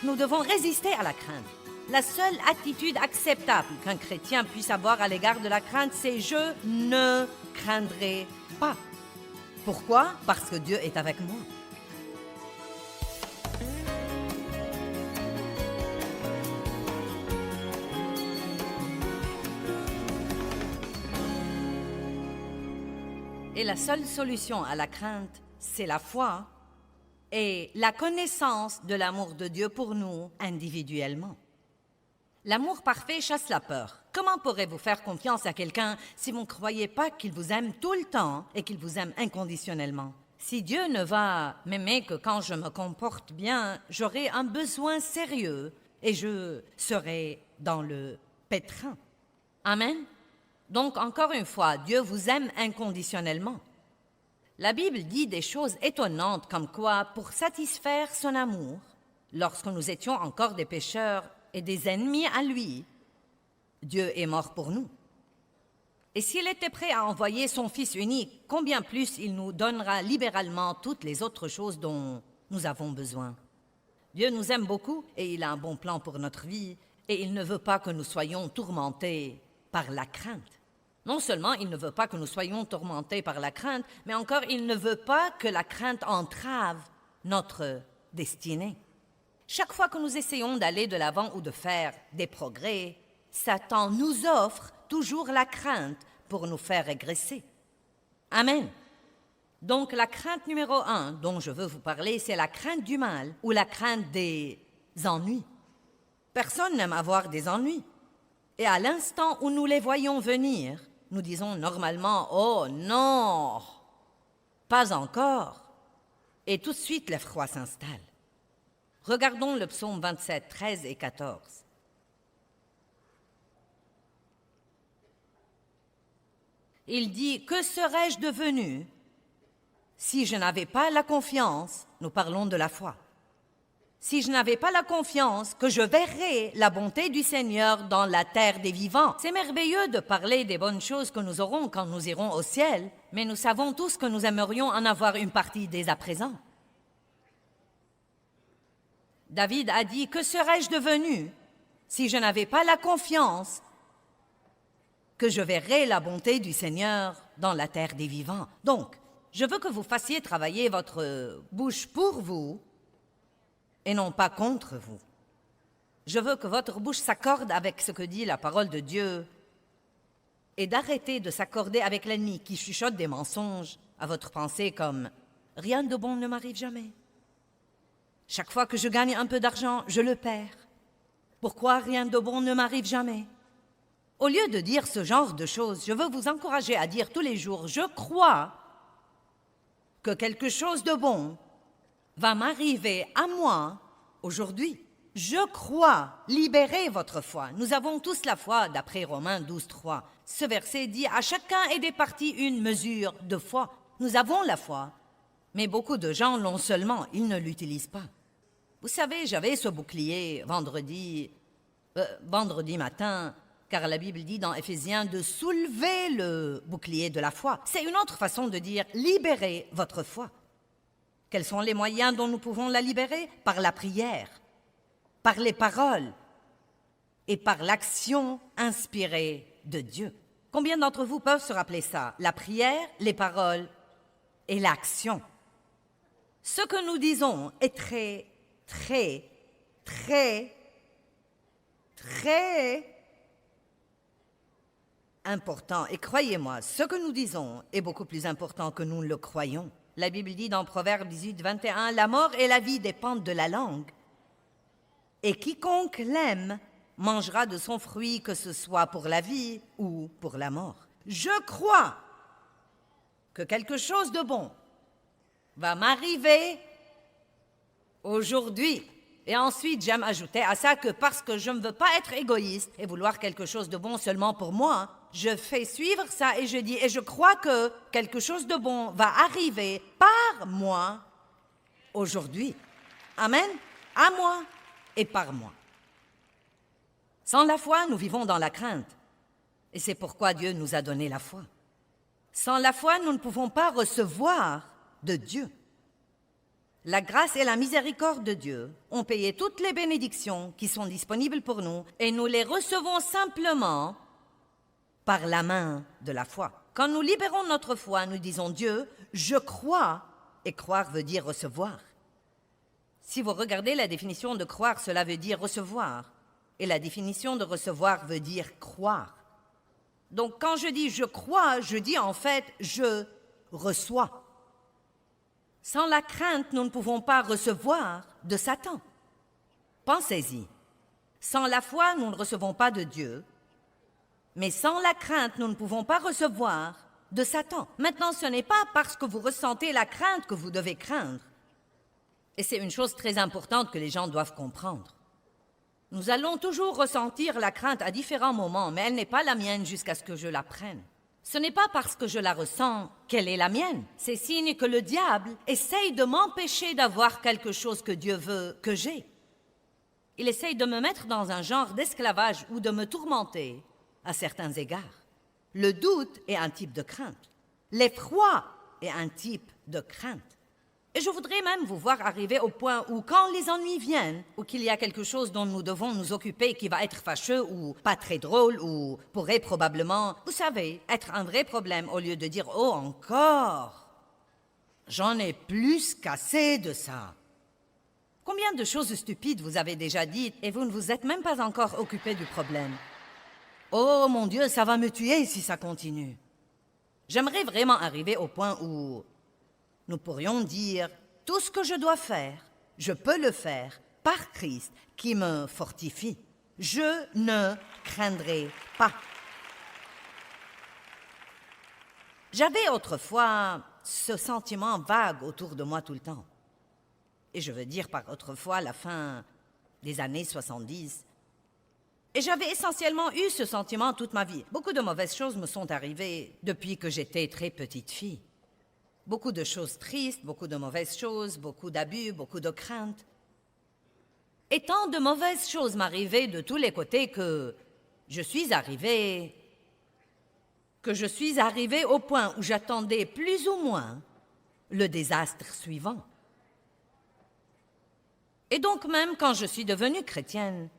Nous devons résister à la crainte. La seule attitude acceptable qu'un chrétien puisse avoir à l'égard de la crainte, c'est « je ne craindrai pas ». Pourquoi? Parce que Dieu est avec moi. Et la seule solution à la crainte, c'est la foi et la connaissance de l'amour de Dieu pour nous individuellement. L'amour parfait chasse la peur. Comment pourrez-vous faire confiance à quelqu'un si vous ne croyez pas qu'il vous aime tout le temps et qu'il vous aime inconditionnellement? Si Dieu ne va m'aimer que quand je me comporte bien, j'aurai un besoin sérieux et je serai dans le pétrin. Amen. Donc, encore une fois, Dieu vous aime inconditionnellement. La Bible dit des choses étonnantes comme quoi, pour satisfaire son amour, lorsque nous étions encore des pécheurs et des ennemis à lui, Dieu est mort pour nous. Et s'il était prêt à envoyer son Fils unique, combien plus il nous donnera libéralement toutes les autres choses dont nous avons besoin. Dieu nous aime beaucoup et il a un bon plan pour notre vie et il ne veut pas que nous soyons tourmentés par la crainte. Non seulement il ne veut pas que nous soyons tourmentés par la crainte, mais encore il ne veut pas que la crainte entrave notre destinée. Chaque fois que nous essayons d'aller de l'avant ou de faire des progrès, Satan nous offre toujours la crainte pour nous faire régresser. Amen. Donc la crainte numéro 1 dont je veux vous parler, c'est la crainte du mal ou la crainte des ennuis. Personne n'aime avoir des ennuis. Et à l'instant où nous les voyons venir, nous disons normalement « Oh non, pas encore !» Et tout de suite l'effroi s'installe. Regardons le psaume 27, 13 et 14. Il dit « Que serais-je devenu si je n'avais pas la confiance ?» Nous parlons de la foi. Si je n'avais pas la confiance que je verrais la bonté du Seigneur dans la terre des vivants. C'est merveilleux de parler des bonnes choses que nous aurons quand nous irons au ciel, mais nous savons tous que nous aimerions en avoir une partie dès à présent. David a dit « Que serais-je devenu si je n'avais pas la confiance que je verrais la bonté du Seigneur dans la terre des vivants ?» Donc, je veux que vous fassiez travailler votre bouche pour vous et non pas contre vous. Je veux que votre bouche s'accorde avec ce que dit la parole de Dieu et d'arrêter de s'accorder avec l'ennemi qui chuchote des mensonges à votre pensée comme « Rien de bon ne m'arrive jamais. Chaque fois que je gagne un peu d'argent, je le perds. Pourquoi rien de bon ne m'arrive jamais ?» Au lieu de dire ce genre de choses, je veux vous encourager à dire tous les jours « Je crois que quelque chose de bon va m'arriver à moi aujourd'hui. Je crois. » Libérez votre foi. Nous avons tous la foi, d'après Romains 12, 3. Ce verset dit « À chacun est départie une mesure de foi. » Nous avons la foi, mais beaucoup de gens l'ont seulement, ils ne l'utilisent pas. Vous savez, j'avais ce bouclier vendredi matin, car la Bible dit dans Éphésiens de soulever le bouclier de la foi. C'est une autre façon de dire « libérez votre foi ». Quels sont les moyens dont nous pouvons la libérer? Par la prière, par les paroles et par l'action inspirée de Dieu. Combien d'entre vous peuvent se rappeler ça? La prière, les paroles et l'action. Ce que nous disons est très important. Et croyez-moi, ce que nous disons est beaucoup plus important que nous le croyons. La Bible dit dans Proverbe 18, 21, « La mort et la vie dépendent de la langue. Et quiconque l'aime mangera de son fruit, que ce soit pour la vie ou pour la mort. » Je crois que quelque chose de bon va m'arriver aujourd'hui. Et ensuite, j'aime ajouter à ça que parce que je ne veux pas être égoïste et vouloir quelque chose de bon seulement pour moi, je fais suivre ça et je dis, et je crois que quelque chose de bon va arriver par moi aujourd'hui. Amen. À moi et par moi. Sans la foi, nous vivons dans la crainte. Et c'est pourquoi Dieu nous a donné la foi. Sans la foi, nous ne pouvons pas recevoir de Dieu. La grâce et la miséricorde de Dieu ont payé toutes les bénédictions qui sont disponibles pour nous et nous les recevons simplement par la main de la foi. Quand nous libérons notre foi, nous disons Dieu, je crois, et croire veut dire recevoir. Si vous regardez la définition de croire, cela veut dire recevoir. Et la définition de recevoir veut dire croire. Donc quand je dis je crois, je dis en fait je reçois. Sans la crainte, nous ne pouvons pas recevoir de Satan. Pensez-y. Sans la foi, nous ne recevons pas de Dieu. Mais sans la crainte, nous ne pouvons pas recevoir de Satan. Maintenant, ce n'est pas parce que vous ressentez la crainte que vous devez craindre. Et c'est une chose très importante que les gens doivent comprendre. Nous allons toujours ressentir la crainte à différents moments, mais elle n'est pas la mienne jusqu'à ce que je la prenne. Ce n'est pas parce que je la ressens qu'elle est la mienne. C'est signe que le diable essaye de m'empêcher d'avoir quelque chose que Dieu veut que j'ai. Il essaye de me mettre dans un genre d'esclavage ou de me tourmenter à certains égards. Le doute est un type de crainte. L'effroi est un type de crainte. Et je voudrais même vous voir arriver au point où, quand les ennuis viennent, ou qu'il y a quelque chose dont nous devons nous occuper qui va être fâcheux ou pas très drôle ou pourrait probablement, vous savez, être un vrai problème, au lieu de dire « Oh, encore !» J'en ai plus qu'assez de ça. Combien de choses stupides vous avez déjà dites et vous ne vous êtes même pas encore occupé du problème? Oh mon Dieu, ça va me tuer si ça continue. J'aimerais vraiment arriver au point où nous pourrions dire, tout ce que je dois faire, je peux le faire par Christ qui me fortifie. Je ne craindrai pas. J'avais autrefois ce sentiment vague autour de moi tout le temps. Et je veux dire par autrefois la fin des années 70. Et j'avais essentiellement eu ce sentiment toute ma vie. Beaucoup de mauvaises choses me sont arrivées depuis que j'étais très petite fille. Beaucoup de choses tristes, beaucoup de mauvaises choses, beaucoup d'abus, beaucoup de craintes. Et tant de mauvaises choses m'arrivaient de tous les côtés que je suis arrivée au point où j'attendais plus ou moins le désastre suivant. Et donc même quand je suis devenue chrétienne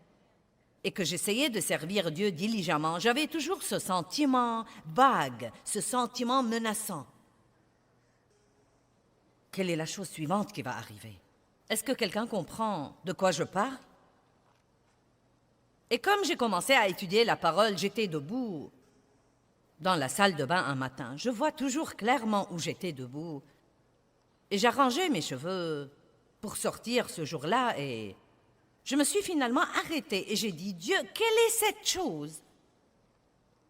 et que j'essayais de servir Dieu diligemment, j'avais toujours ce sentiment vague, ce sentiment menaçant. Quelle est la chose suivante qui va arriver? Est-ce que quelqu'un comprend de quoi je parle? Et comme j'ai commencé à étudier la parole, j'étais debout dans la salle de bain un matin. Je vois toujours clairement où j'étais debout. Et j'arrangeais mes cheveux pour sortir ce jour-là et je me suis finalement arrêtée et j'ai dit, Dieu, quelle est cette chose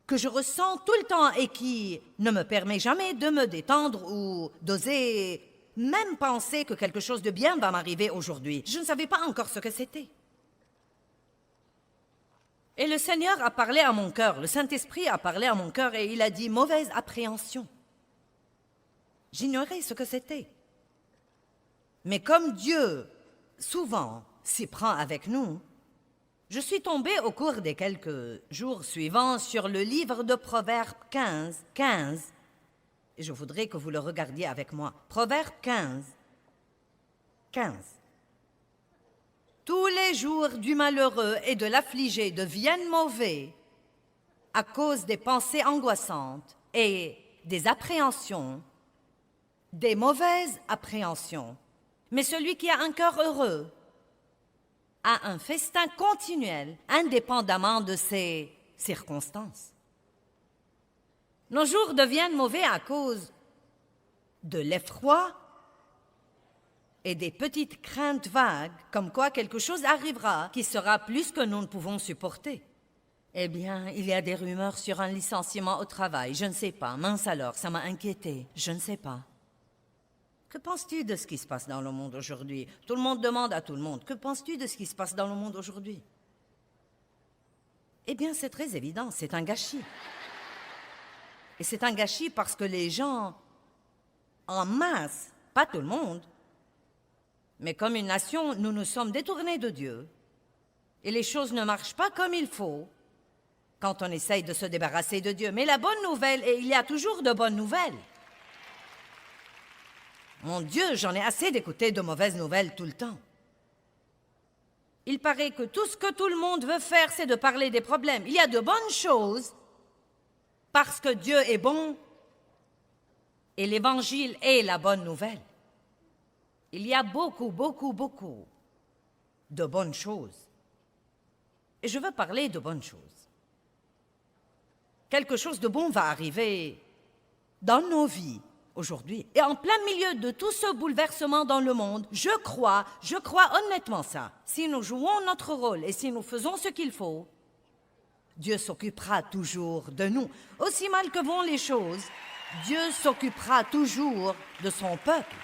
que je ressens tout le temps et qui ne me permet jamais de me détendre ou d'oser même penser que quelque chose de bien va m'arriver aujourd'hui. Je ne savais pas encore ce que c'était. Et le Seigneur a parlé à mon cœur, le Saint-Esprit a parlé à mon cœur et il a dit « mauvaise appréhension ». J'ignorais ce que c'était. Mais comme Dieu, souvent, s'y prend avec nous, je suis tombée au cours des quelques jours suivants sur le livre de Proverbes 15. Et je voudrais que vous le regardiez avec moi. Proverbe 15. Tous les jours du malheureux et de l'affligé deviennent mauvais à cause des pensées angoissantes et des appréhensions, des mauvaises appréhensions. Mais celui qui a un cœur heureux a un festin continuel, indépendamment de ses circonstances. Nos jours deviennent mauvais à cause de l'effroi et des petites craintes vagues, comme quoi quelque chose arrivera qui sera plus que nous ne pouvons supporter. Eh bien, il y a des rumeurs sur un licenciement au travail. Je ne sais pas. Mince alors, ça m'a inquiétée. Je ne sais pas. Que penses-tu de ce qui se passe dans le monde aujourd'hui? Tout le monde demande à tout le monde. Que penses-tu de ce qui se passe dans le monde aujourd'hui? Eh bien, c'est très évident. C'est un gâchis. Et c'est un gâchis parce que les gens, en masse, pas tout le monde, mais comme une nation, nous nous sommes détournés de Dieu. Et les choses ne marchent pas comme il faut quand on essaye de se débarrasser de Dieu. Mais la bonne nouvelle, et il y a toujours de bonnes nouvelles, Mon Dieu, j'en ai assez d'écouter de mauvaises nouvelles tout le temps. Il paraît que tout ce que tout le monde veut faire, c'est de parler des problèmes. Il y a de bonnes choses parce que Dieu est bon et l'Évangile est la bonne nouvelle. Il y a beaucoup, beaucoup, beaucoup de bonnes choses. Et je veux parler de bonnes choses. Quelque chose de bon va arriver dans nos vies aujourd'hui. Et en plein milieu de tout ce bouleversement dans le monde, je crois honnêtement ça. Si nous jouons notre rôle et si nous faisons ce qu'il faut, Dieu s'occupera toujours de nous. Aussi mal que vont les choses, Dieu s'occupera toujours de son peuple.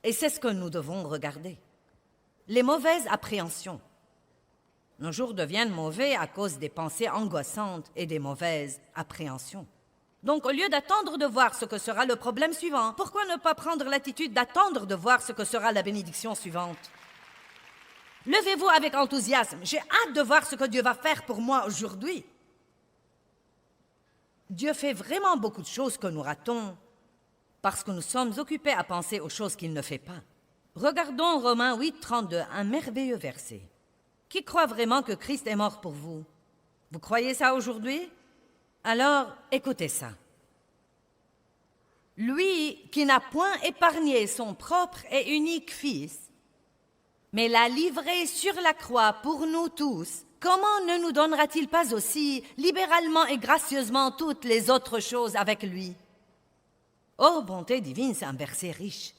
Et c'est ce que nous devons regarder. Les mauvaises appréhensions. Nos jours deviennent mauvais à cause des pensées angoissantes et des mauvaises appréhensions. Donc, au lieu d'attendre de voir ce que sera le problème suivant, pourquoi ne pas prendre l'attitude d'attendre de voir ce que sera la bénédiction suivante? Levez-vous avec enthousiasme. J'ai hâte de voir ce que Dieu va faire pour moi aujourd'hui. Dieu fait vraiment beaucoup de choses que nous ratons parce que nous sommes occupés à penser aux choses qu'il ne fait pas. Regardons Romains 8, 32, un merveilleux verset. Qui croit vraiment que Christ est mort pour vous? Vous croyez ça aujourd'hui? Alors, écoutez ça. Lui qui n'a point épargné son propre et unique Fils, mais l'a livré sur la croix pour nous tous, comment ne nous donnera-t-il pas aussi libéralement et gracieusement toutes les autres choses avec lui? Oh, bonté divine, c'est un verset riche.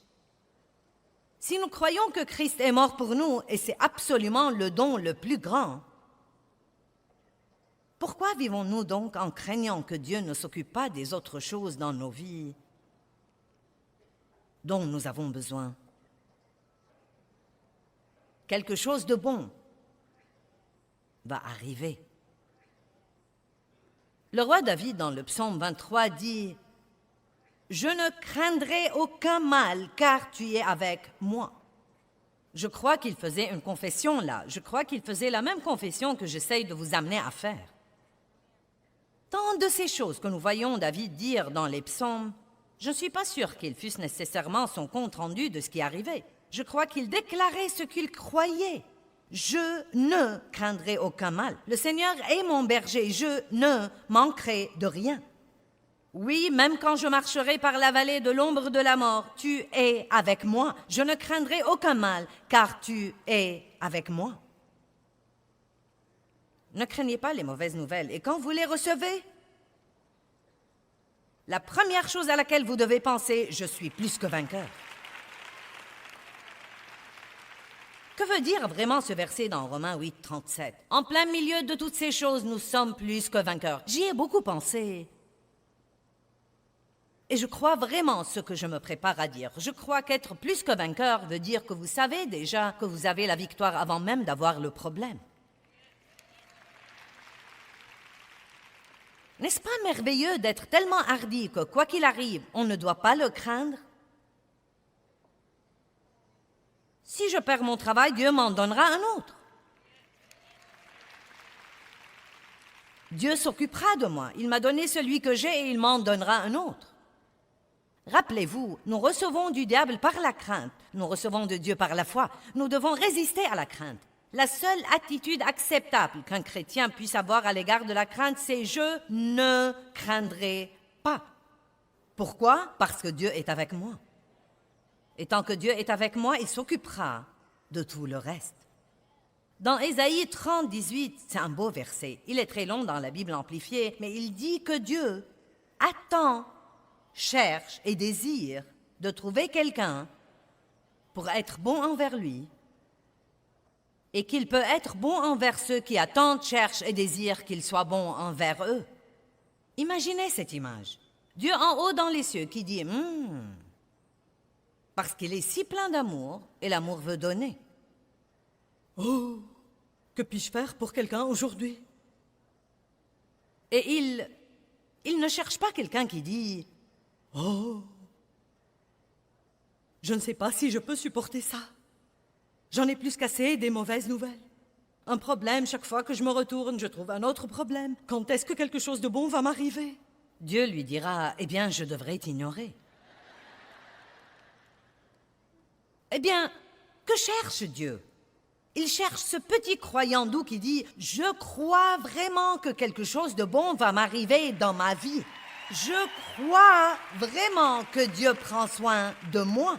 Si nous croyons que Christ est mort pour nous, et c'est absolument le don le plus grand, pourquoi vivons-nous donc en craignant que Dieu ne s'occupe pas des autres choses dans nos vies dont nous avons besoin? Quelque chose de bon va arriver. Le roi David, dans le psaume 23, dit « Je ne craindrai aucun mal, car tu es avec moi. » Je crois qu'il faisait une confession là. Je crois qu'il faisait la même confession que j'essaye de vous amener à faire. Tant de ces choses que nous voyons David dire dans les psaumes, je ne suis pas sûre qu'ils fussent nécessairement son compte-rendu de ce qui arrivait. Je crois qu'il déclarait ce qu'il croyait. Je ne craindrai aucun mal. Le Seigneur est mon berger, je ne manquerai de rien. Oui, même quand je marcherai par la vallée de l'ombre de la mort, tu es avec moi. Je ne craindrai aucun mal, car tu es avec moi. Ne craignez pas les mauvaises nouvelles. Et quand vous les recevez, la première chose à laquelle vous devez penser, je suis plus que vainqueur. Que veut dire vraiment ce verset dans Romains 8, 37? En plein milieu de toutes ces choses, nous sommes plus que vainqueurs. J'y ai beaucoup pensé. Et je crois vraiment ce que je me prépare à dire. Je crois qu'être plus que vainqueur veut dire que vous savez déjà que vous avez la victoire avant même d'avoir le problème. N'est-ce pas merveilleux d'être tellement hardi que quoi qu'il arrive, on ne doit pas le craindre? Si je perds mon travail, Dieu m'en donnera un autre. Dieu s'occupera de moi. Il m'a donné celui que j'ai et il m'en donnera un autre. Rappelez-vous, nous recevons du diable par la crainte. Nous recevons de Dieu par la foi. Nous devons résister à la crainte. La seule attitude acceptable qu'un chrétien puisse avoir à l'égard de la crainte, c'est « je ne craindrai pas ». Pourquoi? Parce que Dieu est avec moi. Et tant que Dieu est avec moi, il s'occupera de tout le reste. Dans Ésaïe 30, 18, c'est un beau verset. Il est très long dans la Bible amplifiée, mais il dit que Dieu attend, cherche et désire de trouver quelqu'un pour être bon envers lui et qu'il peut être bon envers ceux qui attendent, cherchent et désirent qu'il soit bon envers eux. Imaginez cette image. Dieu en haut dans les cieux qui dit parce qu'il est si plein d'amour et l'amour veut donner. Oh, que puis-je faire pour quelqu'un aujourd'hui? Et il ne cherche pas quelqu'un qui dit « Oh, je ne sais pas si je peux supporter ça. J'en ai plus qu'assez des mauvaises nouvelles. Un problème, chaque fois que je me retourne, je trouve un autre problème. Quand est-ce que quelque chose de bon va m'arriver? Dieu lui dira, eh bien, je devrais t'ignorer. Eh bien, que cherche Dieu? Il cherche ce petit croyant doux qui dit « Je crois vraiment que quelque chose de bon va m'arriver dans ma vie. Je crois vraiment que Dieu prend soin de moi. »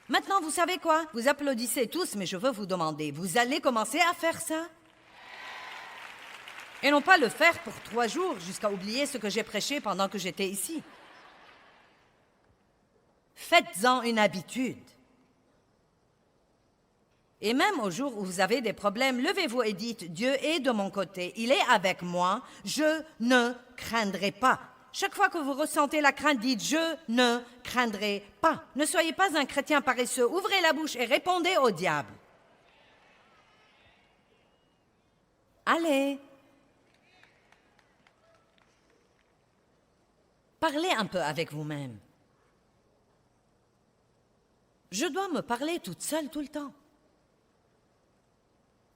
Maintenant, vous savez quoi? Vous applaudissez tous, mais je veux vous demander, vous allez commencer à faire ça? Et non pas le faire pour 3 jours jusqu'à oublier ce que j'ai prêché pendant que j'étais ici. Faites-en une habitude. Et même au jour où vous avez des problèmes, levez-vous et dites « Dieu est de mon côté, il est avec moi, je ne craindrai pas ». Chaque fois que vous ressentez la crainte, dites « Je ne craindrai pas ». Ne soyez pas un chrétien paresseux, ouvrez la bouche et répondez au diable. Allez. Parlez un peu avec vous-même. Je dois me parler toute seule tout le temps.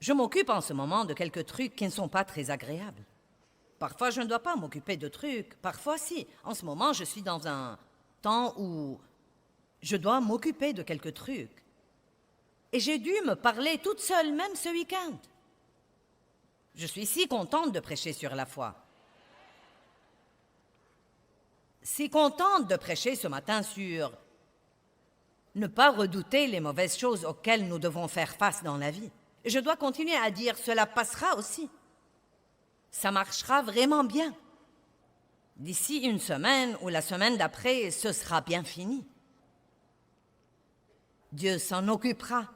Je m'occupe en ce moment de quelques trucs qui ne sont pas très agréables. Parfois, je ne dois pas m'occuper de trucs, parfois si. En ce moment, je suis dans un temps où je dois m'occuper de quelques trucs. Et j'ai dû me parler toute seule, même ce week-end. Je suis si contente de prêcher sur la foi. Si contente de prêcher ce matin sur ne pas redouter les mauvaises choses auxquelles nous devons faire face dans la vie. Je dois continuer à dire, cela passera aussi. Ça marchera vraiment bien. D'ici une semaine ou la semaine d'après, ce sera bien fini. Dieu s'en occupera.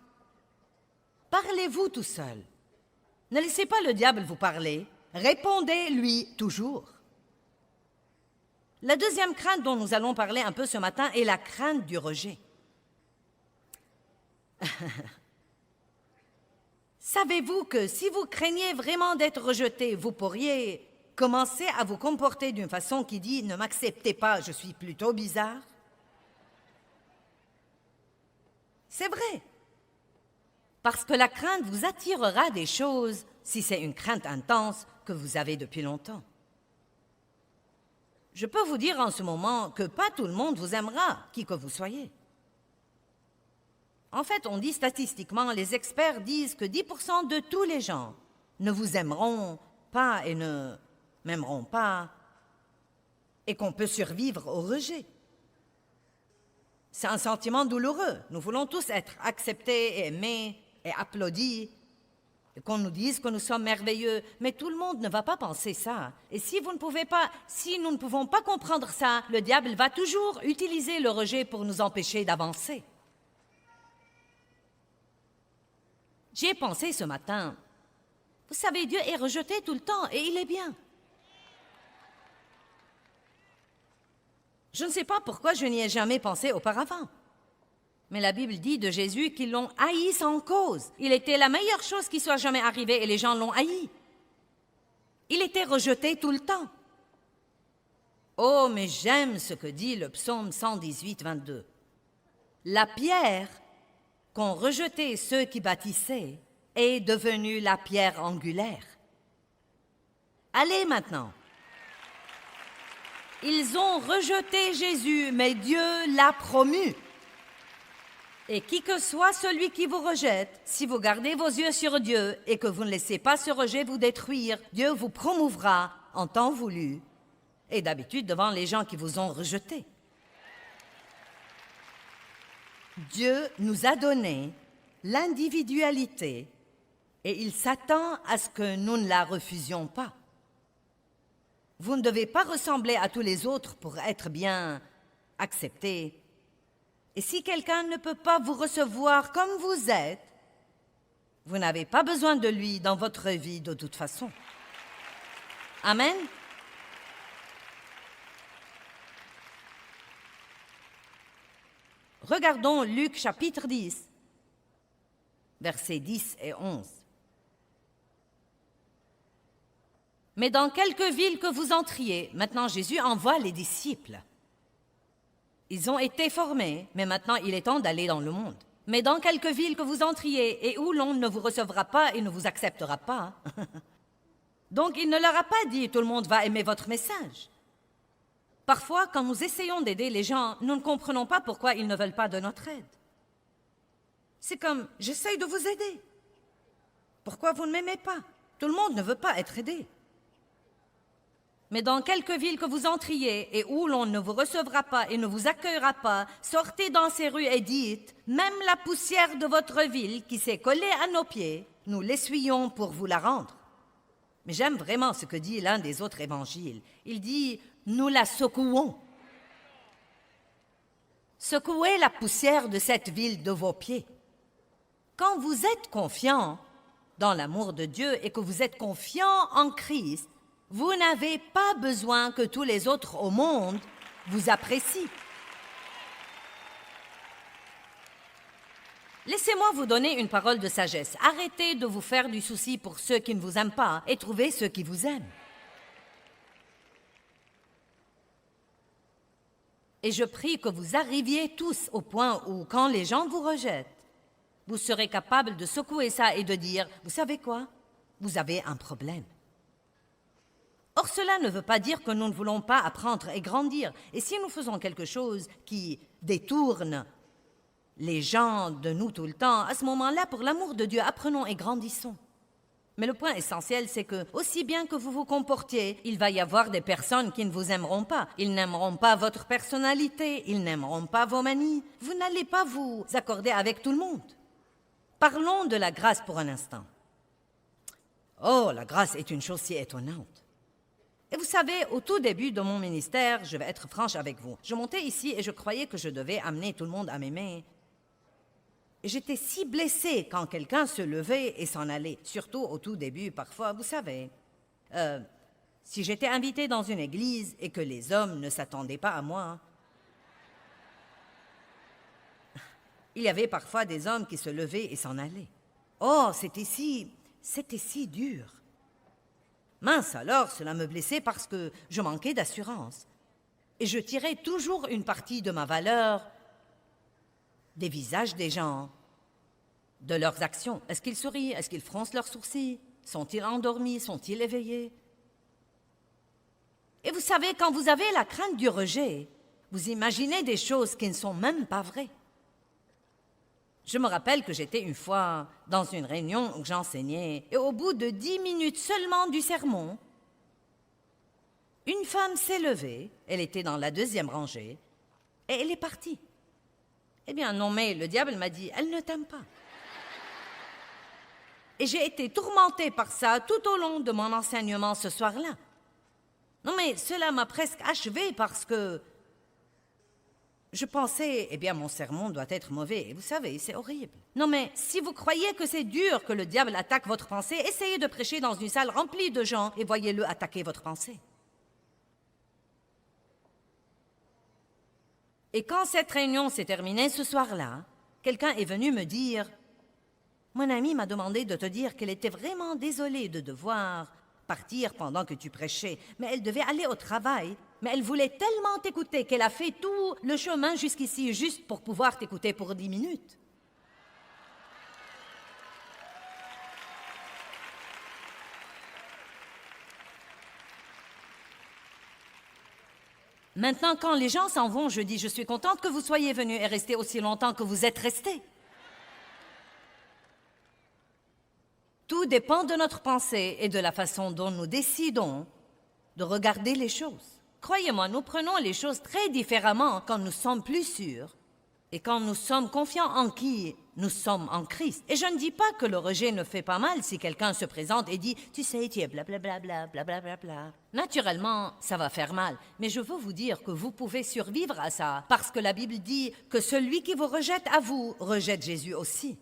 Parlez-vous tout seul. Ne laissez pas le diable vous parler. Répondez-lui toujours. La deuxième crainte dont nous allons parler un peu ce matin est la crainte du rejet. Savez-vous que si vous craignez vraiment d'être rejeté, vous pourriez commencer à vous comporter d'une façon qui dit « Ne m'acceptez pas, je suis plutôt bizarre ». C'est vrai. Parce que la crainte vous attirera des choses, si c'est une crainte intense que vous avez depuis longtemps. Je peux vous dire en ce moment que pas tout le monde vous aimera, qui que vous soyez. En fait, on dit statistiquement, les experts disent que 10% de tous les gens ne vous aimeront pas et ne m'aimeront pas, et qu'on peut survivre au rejet. C'est un sentiment douloureux. Nous voulons tous être acceptés, et aimés et applaudis, et qu'on nous dise que nous sommes merveilleux, mais tout le monde ne va pas penser ça. Et si nous ne pouvons pas comprendre ça, le diable va toujours utiliser le rejet pour nous empêcher d'avancer. J'y ai pensé ce matin. Vous savez, Dieu est rejeté tout le temps et il est bien. Je ne sais pas pourquoi je n'y ai jamais pensé auparavant. Mais la Bible dit de Jésus qu'ils l'ont haï sans cause. Il était la meilleure chose qui soit jamais arrivée et les gens l'ont haï. Il était rejeté tout le temps. Oh, mais j'aime ce que dit le psaume 118, 22. La pierre qu'ont rejeté ceux qui bâtissaient est devenue la pierre angulaire. Allez maintenant. Ils ont rejeté Jésus, mais Dieu l'a promu. Et qui que soit celui qui vous rejette, si vous gardez vos yeux sur Dieu et que vous ne laissez pas ce rejet vous détruire, Dieu vous promouvra en temps voulu, et d'habitude devant les gens qui vous ont rejeté. Dieu nous a donné l'individualité et il s'attend à ce que nous ne la refusions pas. Vous ne devez pas ressembler à tous les autres pour être bien accepté. Et si quelqu'un ne peut pas vous recevoir comme vous êtes, vous n'avez pas besoin de lui dans votre vie de toute façon. Amen. Regardons Luc chapitre 10, versets 10 et 11. Mais dans quelque ville que vous entriez, maintenant Jésus envoie les disciples. Ils ont été formés, mais maintenant il est temps d'aller dans le monde. Mais dans quelque ville que vous entriez et où l'on ne vous recevra pas et ne vous acceptera pas. Donc il ne leur a pas dit « tout le monde va aimer votre message ». Parfois, quand nous essayons d'aider les gens, nous ne comprenons pas pourquoi ils ne veulent pas de notre aide. C'est comme « j'essaye de vous aider ». Pourquoi vous ne m'aimez pas? Tout le monde ne veut pas être aidé. Mais dans quelque ville que vous entriez et où l'on ne vous recevra pas et ne vous accueillera pas, sortez dans ces rues et dites « même la poussière de votre ville qui s'est collée à nos pieds, nous l'essuyons pour vous la rendre ». Mais j'aime vraiment ce que dit l'un des autres évangiles. Il dit « nous la secouons ». Secouez la poussière de cette ville de vos pieds. Quand vous êtes confiant dans l'amour de Dieu et que vous êtes confiant en Christ, vous n'avez pas besoin que tous les autres au monde vous apprécient. Laissez-moi vous donner une parole de sagesse. Arrêtez de vous faire du souci pour ceux qui ne vous aiment pas et trouvez ceux qui vous aiment. Et je prie que vous arriviez tous au point où, quand les gens vous rejettent, vous serez capable de secouer ça et de dire « Vous savez quoi? Vous avez un problème. » Or, cela ne veut pas dire que nous ne voulons pas apprendre et grandir. Et si nous faisons quelque chose qui détourne les gens de nous tout le temps, à ce moment-là, pour l'amour de Dieu, apprenons et grandissons. Mais le point essentiel, c'est que, aussi bien que vous vous comportiez, il va y avoir des personnes qui ne vous aimeront pas. Ils n'aimeront pas votre personnalité, ils n'aimeront pas vos manies. Vous n'allez pas vous accorder avec tout le monde. Parlons de la grâce pour un instant. Oh, la grâce est une chose si étonnante. Et vous savez, au tout début de mon ministère, je vais être franche avec vous, je montais ici et je croyais que je devais amener tout le monde à m'aimer. Et j'étais si blessée quand quelqu'un se levait et s'en allait, surtout au tout début, parfois, vous savez. Si j'étais invitée dans une église et que les hommes ne s'attendaient pas à moi, il y avait parfois des hommes qui se levaient et s'en allaient. Oh, c'était si dur. Mince alors, cela me blessait parce que je manquais d'assurance. Et je tirais toujours une partie de ma valeur des visages des gens, de leurs actions. Est-ce qu'ils sourient? Est-ce qu'ils froncent leurs sourcils? Sont-ils endormis? Sont-ils éveillés? Et vous savez, quand vous avez la crainte du rejet, vous imaginez des choses qui ne sont même pas vraies. Je me rappelle que j'étais une fois dans une réunion où j'enseignais, et au bout de 10 minutes seulement du sermon, une femme s'est levée, elle était dans la 2e rangée, et elle est partie. Eh bien, non, mais le diable m'a dit, elle ne t'aime pas. Et j'ai été tourmentée par ça tout au long de mon enseignement ce soir-là. Non, mais cela m'a presque achevée parce que je pensais, eh bien, mon sermon doit être mauvais. Et vous savez, c'est horrible. Non, mais si vous croyez que c'est dur que le diable attaque votre pensée, essayez de prêcher dans une salle remplie de gens et voyez-le attaquer votre pensée. Et quand cette réunion s'est terminée ce soir-là, quelqu'un est venu me dire « Mon amie m'a demandé de te dire qu'elle était vraiment désolée de devoir partir pendant que tu prêchais, mais elle devait aller au travail. Mais elle voulait tellement t'écouter qu'elle a fait tout le chemin jusqu'ici juste pour pouvoir t'écouter pour 10 minutes. » Maintenant, quand les gens s'en vont, je dis « Je suis contente que vous soyez venus et restés aussi longtemps que vous êtes restés. » Tout dépend de notre pensée et de la façon dont nous décidons de regarder les choses. Croyez-moi, nous prenons les choses très différemment quand nous sommes plus sûrs et quand nous sommes confiants en qui nous sommes en Christ. Et je ne dis pas que le rejet ne fait pas mal si quelqu'un se présente et dit « Tu sais, tu es blablabla, blablabla. » Naturellement, ça va faire mal, mais je veux vous dire que vous pouvez survivre à ça parce que la Bible dit que celui qui vous rejette à vous rejette Jésus aussi.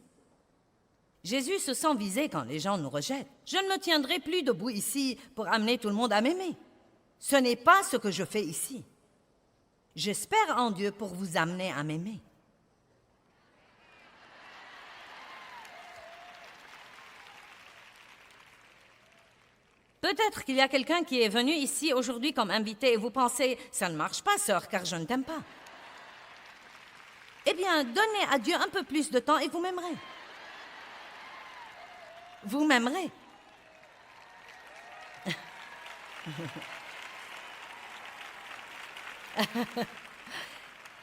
Jésus se sent visé quand les gens nous rejettent. Je ne me tiendrai plus debout ici pour amener tout le monde à m'aimer. Ce n'est pas ce que je fais ici. J'espère en Dieu pour vous amener à m'aimer. Peut-être qu'il y a quelqu'un qui est venu ici aujourd'hui comme invité et vous pensez « Ça ne marche pas, sœur, car je ne t'aime pas. » Et Eh bien, donnez à Dieu un peu plus de temps et vous m'aimerez. Vous m'aimerez.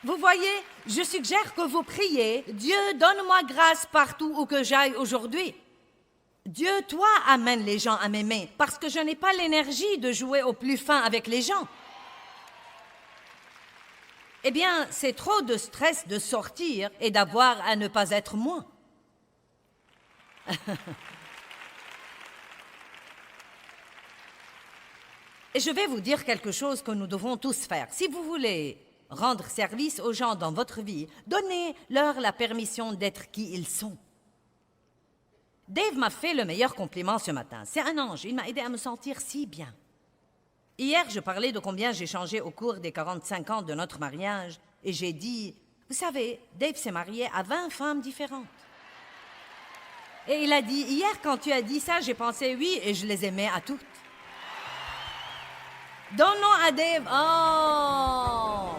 Vous voyez, je suggère que vous priez, Dieu, donne-moi grâce partout où que j'aille aujourd'hui. Dieu, toi, amène les gens à m'aimer, parce que je n'ai pas l'énergie de jouer au plus fin avec les gens. Eh bien, c'est trop de stress de sortir et d'avoir à ne pas être moi. Et je vais vous dire quelque chose que nous devons tous faire. Si vous voulez rendre service aux gens dans votre vie, donnez-leur la permission d'être qui ils sont. Dave m'a fait le meilleur compliment ce matin. C'est un ange, il m'a aidé à me sentir si bien. Hier, je parlais de combien j'ai changé au cours des 45 ans de notre mariage, et j'ai dit, vous savez, Dave s'est marié à 20 femmes différentes. Et il a dit, hier, quand tu as dit ça, j'ai pensé oui, et je les aimais à toutes. Donnons à Dave. Oh!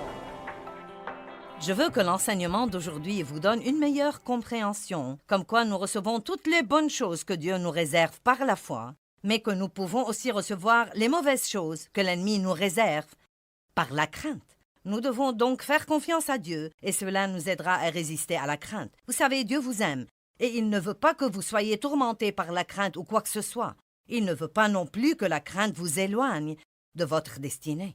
Je veux que l'enseignement d'aujourd'hui vous donne une meilleure compréhension, comme quoi nous recevons toutes les bonnes choses que Dieu nous réserve par la foi, mais que nous pouvons aussi recevoir les mauvaises choses que l'ennemi nous réserve par la crainte. Nous devons donc faire confiance à Dieu, et cela nous aidera à résister à la crainte. Vous savez, Dieu vous aime, et il ne veut pas que vous soyez tourmentés par la crainte ou quoi que ce soit. Il ne veut pas non plus que la crainte vous éloigne de votre destinée.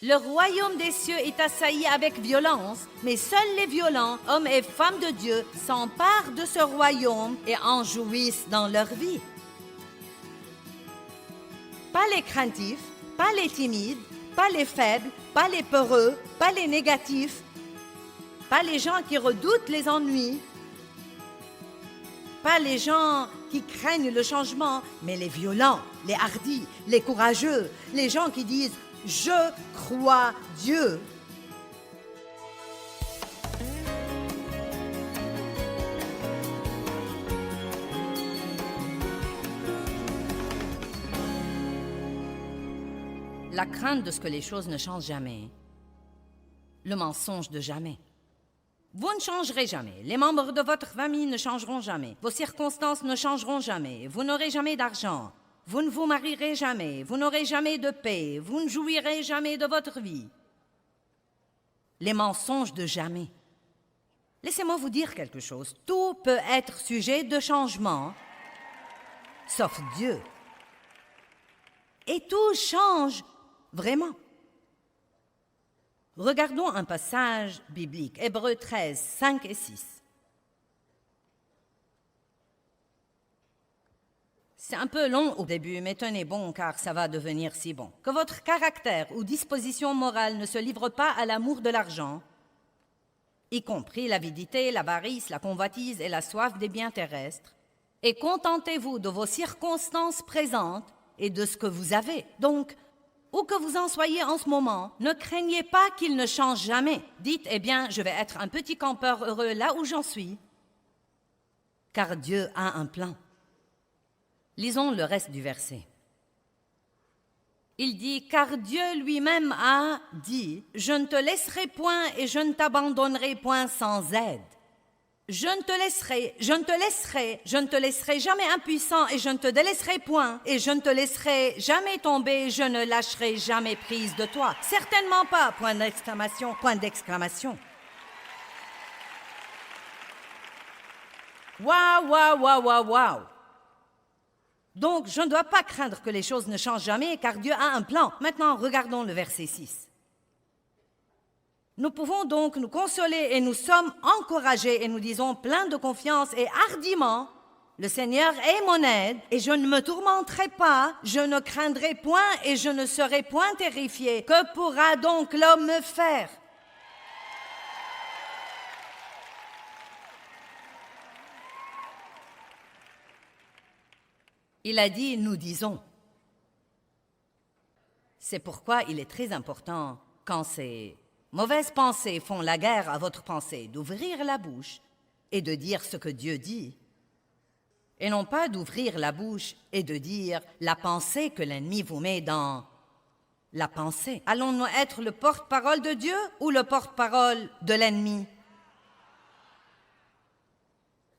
Le royaume des cieux est assailli avec violence, mais seuls les violents, hommes et femmes de Dieu, s'emparent de ce royaume et en jouissent dans leur vie. Pas les craintifs, pas les timides, pas les faibles, pas les peureux, pas les négatifs, pas les gens qui redoutent les ennuis, pas les gens qui craignent le changement, mais les violents, les hardis, les courageux, les gens qui disent « Je crois Dieu ». La crainte de ce que les choses ne changent jamais. Le mensonge de jamais. Vous ne changerez jamais. Les membres de votre famille ne changeront jamais. Vos circonstances ne changeront jamais. Vous n'aurez jamais d'argent. Vous ne vous marierez jamais. Vous n'aurez jamais de paix. Vous ne jouirez jamais de votre vie. Les mensonges de jamais. Laissez-moi vous dire quelque chose. Tout peut être sujet de changement, sauf Dieu. Et tout change vraiment. Regardons un passage biblique, Hébreux 13, 5 et 6. C'est un peu long au début, mais tenez bon, car ça va devenir si bon. Que votre caractère ou disposition morale ne se livre pas à l'amour de l'argent, y compris l'avidité, l'avarice, la convoitise et la soif des biens terrestres, et contentez-vous de vos circonstances présentes et de ce que vous avez. Donc, où que vous en soyez en ce moment, ne craignez pas qu'il ne change jamais. Dites, eh bien, je vais être un petit campeur heureux là où j'en suis, car Dieu a un plan. Lisons le reste du verset. Il dit, car Dieu lui-même a dit, je ne te laisserai point et je ne t'abandonnerai point sans aide. Je ne te laisserai, je ne te laisserai, je ne te laisserai jamais impuissant et je ne te délaisserai point et je ne te laisserai jamais tomber, je ne lâcherai jamais prise de toi. Certainement pas, point d'exclamation, point d'exclamation. Waouh, waouh, waouh, waouh, waouh. Donc, je ne dois pas craindre que les choses ne changent jamais car Dieu a un plan. Maintenant, regardons le verset 6. Nous pouvons donc nous consoler et nous sommes encouragés et nous disons plein de confiance et hardiment, le Seigneur est mon aide et je ne me tourmenterai pas, je ne craindrai point et je ne serai point terrifié. Que pourra donc l'homme me faire? Il a dit, nous disons. C'est pourquoi il est très important, quand c'est Mauvaises pensées font la guerre à votre pensée d'ouvrir la bouche et de dire ce que Dieu dit, et non pas d'ouvrir la bouche et de dire la pensée que l'ennemi vous met dans la pensée. Allons-nous être le porte-parole de Dieu ou le porte-parole de l'ennemi?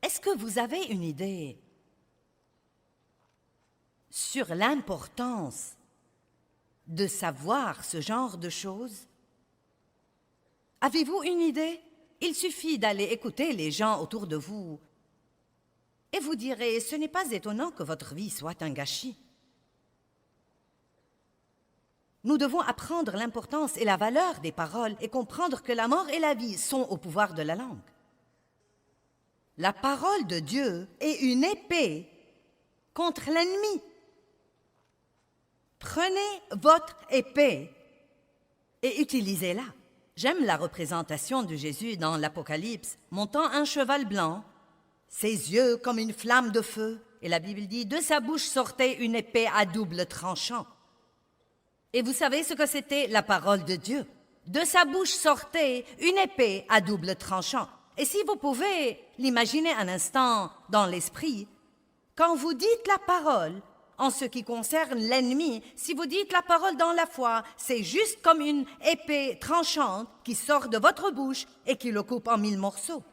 Est-ce que vous avez une idée sur l'importance de savoir ce genre de choses? Avez-vous une idée? Il suffit d'aller écouter les gens autour de vous et vous direz, ce n'est pas étonnant que votre vie soit un gâchis. Nous devons apprendre l'importance et la valeur des paroles et comprendre que la mort et la vie sont au pouvoir de la langue. La parole de Dieu est une épée contre l'ennemi. Prenez votre épée et utilisez-la. J'aime la représentation de Jésus dans l'Apocalypse, montant un cheval blanc, ses yeux comme une flamme de feu, et la Bible dit, de sa bouche sortait une épée à double tranchant. Et vous savez ce que c'était la parole de Dieu? De sa bouche sortait une épée à double tranchant. Et si vous pouvez l'imaginer un instant dans l'esprit, quand vous dites la parole, en ce qui concerne l'ennemi, si vous dites la parole dans la foi, c'est juste comme une épée tranchante qui sort de votre bouche et qui le coupe en 1000 morceaux.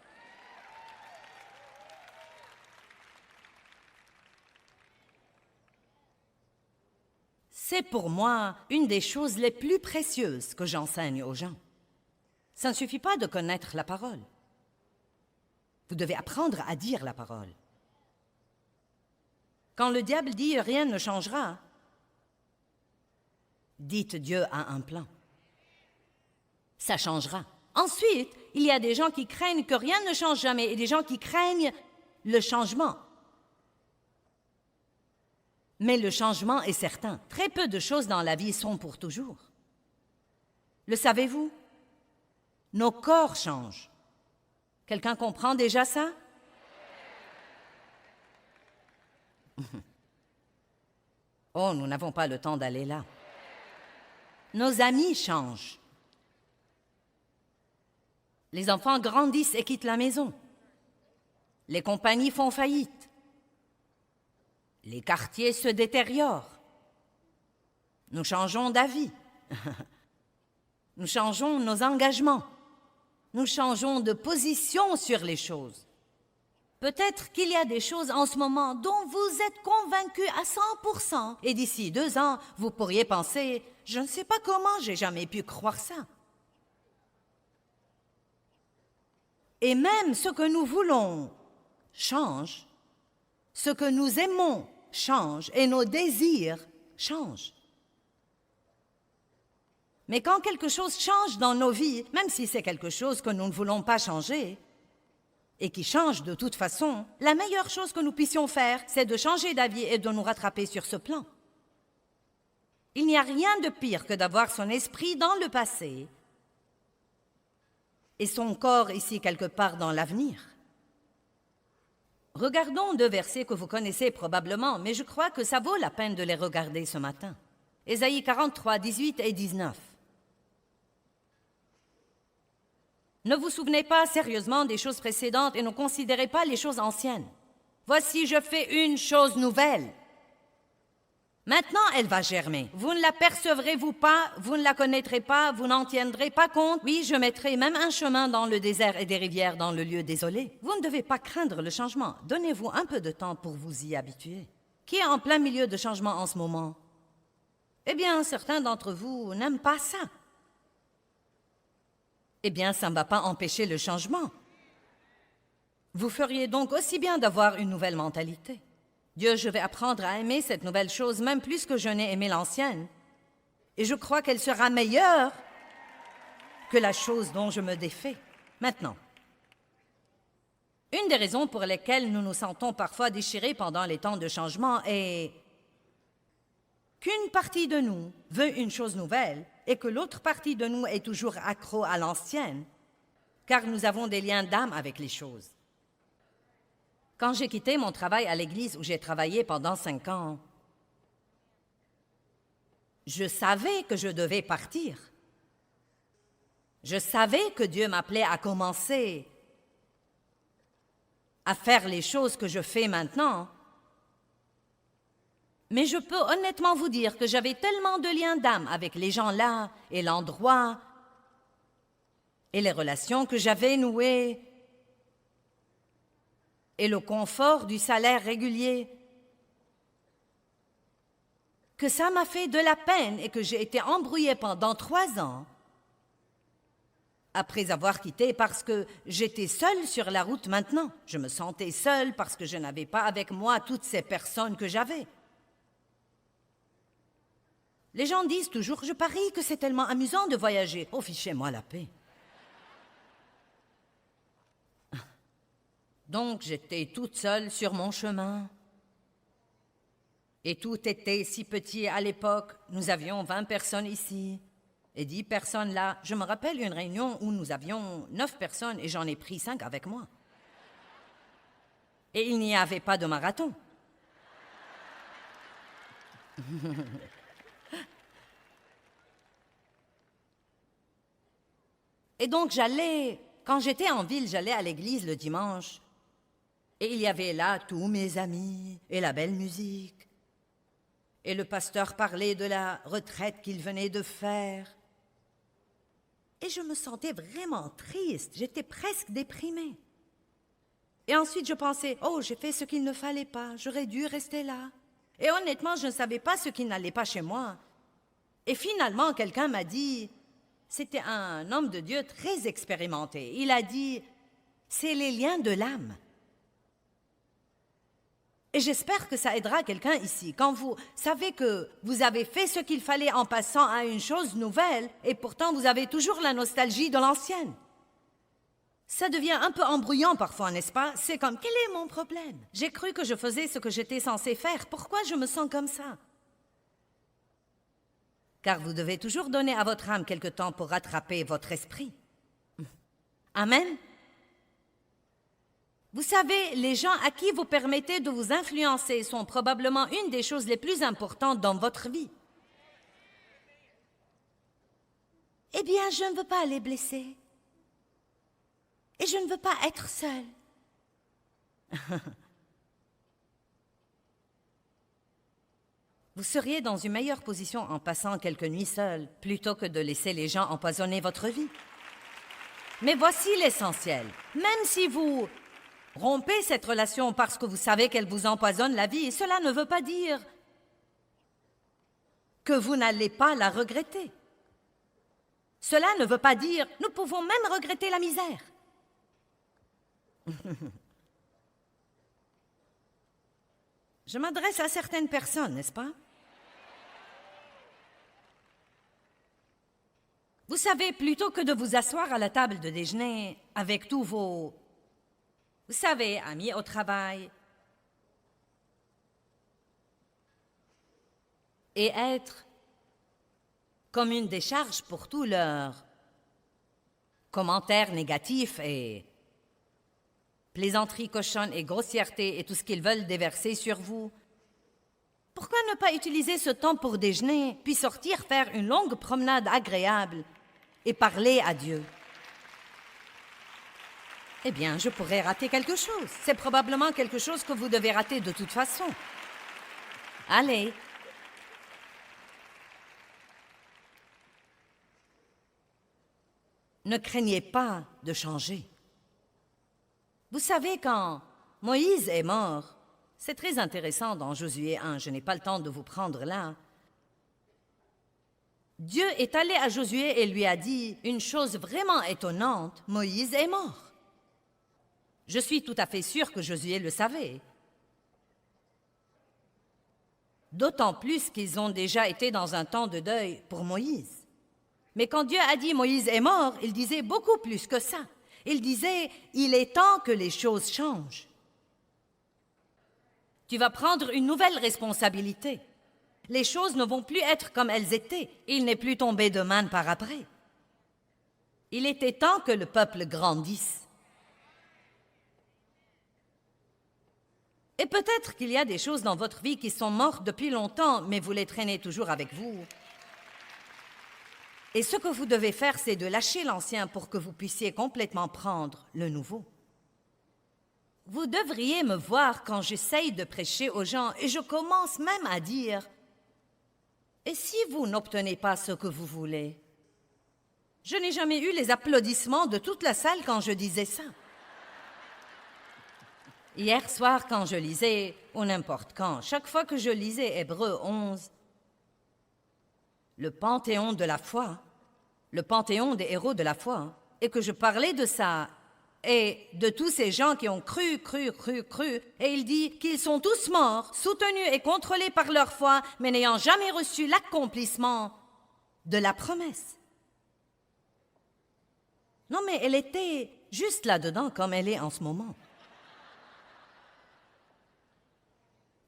C'est pour moi une des choses les plus précieuses que j'enseigne aux gens. Ça ne suffit pas de connaître la parole. Vous devez apprendre à dire la parole. Quand le diable dit « rien ne changera », dites « Dieu a un plan ». Ça changera. Ensuite, il y a des gens qui craignent que rien ne change jamais et des gens qui craignent le changement. Mais le changement est certain. Très peu de choses dans la vie sont pour toujours. Le savez-vous? Nos corps changent. Quelqu'un comprend déjà ça? Oh, nous n'avons pas le temps d'aller là. Nos amis changent. Les enfants grandissent et quittent la maison. Les compagnies font faillite. Les quartiers se détériorent. Nous changeons d'avis. Nous changeons nos engagements. Nous changeons de position sur les choses. Peut-être qu'il y a des choses en ce moment dont vous êtes convaincus à 100%. Et d'ici 2 ans, vous pourriez penser, je ne sais pas comment j'ai jamais pu croire ça. Et même ce que nous voulons change. Ce que nous aimons change et nos désirs changent. Mais quand quelque chose change dans nos vies, même si c'est quelque chose que nous ne voulons pas changer et qui change de toute façon, la meilleure chose que nous puissions faire, c'est de changer d'avis et de nous rattraper sur ce plan. Il n'y a rien de pire que d'avoir son esprit dans le passé et son corps ici quelque part dans l'avenir. Regardons 2 versets que vous connaissez probablement, mais je crois que ça vaut la peine de les regarder ce matin. Ésaïe 43, 18 et 19. Ne vous souvenez pas sérieusement des choses précédentes et ne considérez pas les choses anciennes. Voici, je fais une chose nouvelle. Maintenant, elle va germer. Vous ne l'apercevrez-vous pas, vous ne la connaîtrez pas, vous n'en tiendrez pas compte. Oui, je mettrai même un chemin dans le désert et des rivières dans le lieu désolé. Vous ne devez pas craindre le changement. Donnez-vous un peu de temps pour vous y habituer. Qui est en plein milieu de changement en ce moment? Eh bien, certains d'entre vous n'aiment pas ça. Eh bien, ça ne va pas empêcher le changement. Vous feriez donc aussi bien d'avoir une nouvelle mentalité. Dieu, je vais apprendre à aimer cette nouvelle chose, même plus que je n'ai aimé l'ancienne. Et je crois qu'elle sera meilleure que la chose dont je me défais. Maintenant, une des raisons pour lesquelles nous nous sentons parfois déchirés pendant les temps de changement est qu'une partie de nous veut une chose nouvelle et que l'autre partie de nous est toujours accro à l'ancienne, car nous avons des liens d'âme avec les choses. Quand j'ai quitté mon travail à l'église où j'ai travaillé pendant 5 ans, je savais que je devais partir. Je savais que Dieu m'appelait à commencer à faire les choses que je fais maintenant. Mais je peux honnêtement vous dire que j'avais tellement de liens d'âme avec les gens là et l'endroit et les relations que j'avais nouées et le confort du salaire régulier que ça m'a fait de la peine et que j'ai été embrouillée pendant 3 ans après avoir quitté parce que j'étais seule sur la route maintenant. Je me sentais seule parce que je n'avais pas avec moi toutes ces personnes que j'avais. Les gens disent toujours, je parie que c'est tellement amusant de voyager. Oh, fichez-moi la paix. Donc, j'étais toute seule sur mon chemin. Et tout était si petit à l'époque. Nous avions 20 personnes ici et 10 personnes là. Je me rappelle une réunion où nous avions 9 personnes et j'en ai pris 5 avec moi. Et il n'y avait pas de marathon. Et donc quand j'étais en ville, j'allais à l'église le dimanche. Et il y avait là tous mes amis et la belle musique. Et le pasteur parlait de la retraite qu'il venait de faire. Et je me sentais vraiment triste, j'étais presque déprimée. Et ensuite je pensais, oh, j'ai fait ce qu'il ne fallait pas, j'aurais dû rester là. Et honnêtement, je ne savais pas ce qui n'allait pas chez moi. Et finalement, quelqu'un m'a dit, c'était un homme de Dieu très expérimenté. Il a dit, c'est les liens de l'âme. Et j'espère que ça aidera quelqu'un ici. Quand vous savez que vous avez fait ce qu'il fallait en passant à une chose nouvelle, et pourtant vous avez toujours la nostalgie de l'ancienne. Ça devient un peu embrouillant parfois, n'est-ce pas? C'est comme, quel est mon problème? J'ai cru que je faisais ce que j'étais censée faire. Pourquoi je me sens comme ça? Car vous devez toujours donner à votre âme quelque temps pour rattraper votre esprit. Amen. Vous savez, les gens à qui vous permettez de vous influencer sont probablement une des choses les plus importantes dans votre vie. Eh bien, je ne veux pas les blesser. Et je ne veux pas être seule. Vous seriez dans une meilleure position en passant quelques nuits seules, plutôt que de laisser les gens empoisonner votre vie. Mais voici l'essentiel. Même si vous rompez cette relation parce que vous savez qu'elle vous empoisonne la vie, cela ne veut pas dire que vous n'allez pas la regretter. Cela ne veut pas dire nous pouvons même regretter la misère. Je m'adresse à certaines personnes, n'est-ce pas? Vous savez, plutôt que de vous asseoir à la table de déjeuner avec tous vos, vous savez, amis au travail, et être comme une décharge pour tous leurs commentaires négatifs et plaisanteries cochonnes et grossièretés et tout ce qu'ils veulent déverser sur vous. Pourquoi ne pas utiliser ce temps pour déjeuner, puis sortir faire une longue promenade agréable et parler à Dieu? Eh bien, je pourrais rater quelque chose. C'est probablement quelque chose que vous devez rater de toute façon. Allez. Ne craignez pas de changer. Vous savez, quand Moïse est mort, c'est très intéressant dans Josué 1, je n'ai pas le temps de vous prendre là. Dieu est allé à Josué et lui a dit une chose vraiment étonnante, Moïse est mort. Je suis tout à fait sûre que Josué le savait. D'autant plus qu'ils ont déjà été dans un temps de deuil pour Moïse. Mais quand Dieu a dit Moïse est mort, il disait beaucoup plus que ça. Il disait, il est temps que les choses changent. Tu vas prendre une nouvelle responsabilité. Les choses ne vont plus être comme elles étaient. Il n'est plus tombé de manne par après. Il était temps que le peuple grandisse. Et peut-être qu'il y a des choses dans votre vie qui sont mortes depuis longtemps, mais vous les traînez toujours avec vous. Et ce que vous devez faire, c'est de lâcher l'ancien pour que vous puissiez complètement prendre le nouveau. Vous devriez me voir quand j'essaye de prêcher aux gens et je commence même à dire « Et si vous n'obtenez pas ce que vous voulez ?» Je n'ai jamais eu les applaudissements de toute la salle quand je disais ça. Hier soir, quand je lisais, ou n'importe quand, chaque fois que je lisais Hébreux 11, le panthéon de la foi, le panthéon des héros de la foi, et que je parlais de ça, et de tous ces gens qui ont cru, et il dit qu'ils sont tous morts, soutenus et contrôlés par leur foi, mais n'ayant jamais reçu l'accomplissement de la promesse. Non, mais elle était juste là-dedans comme elle est en ce moment.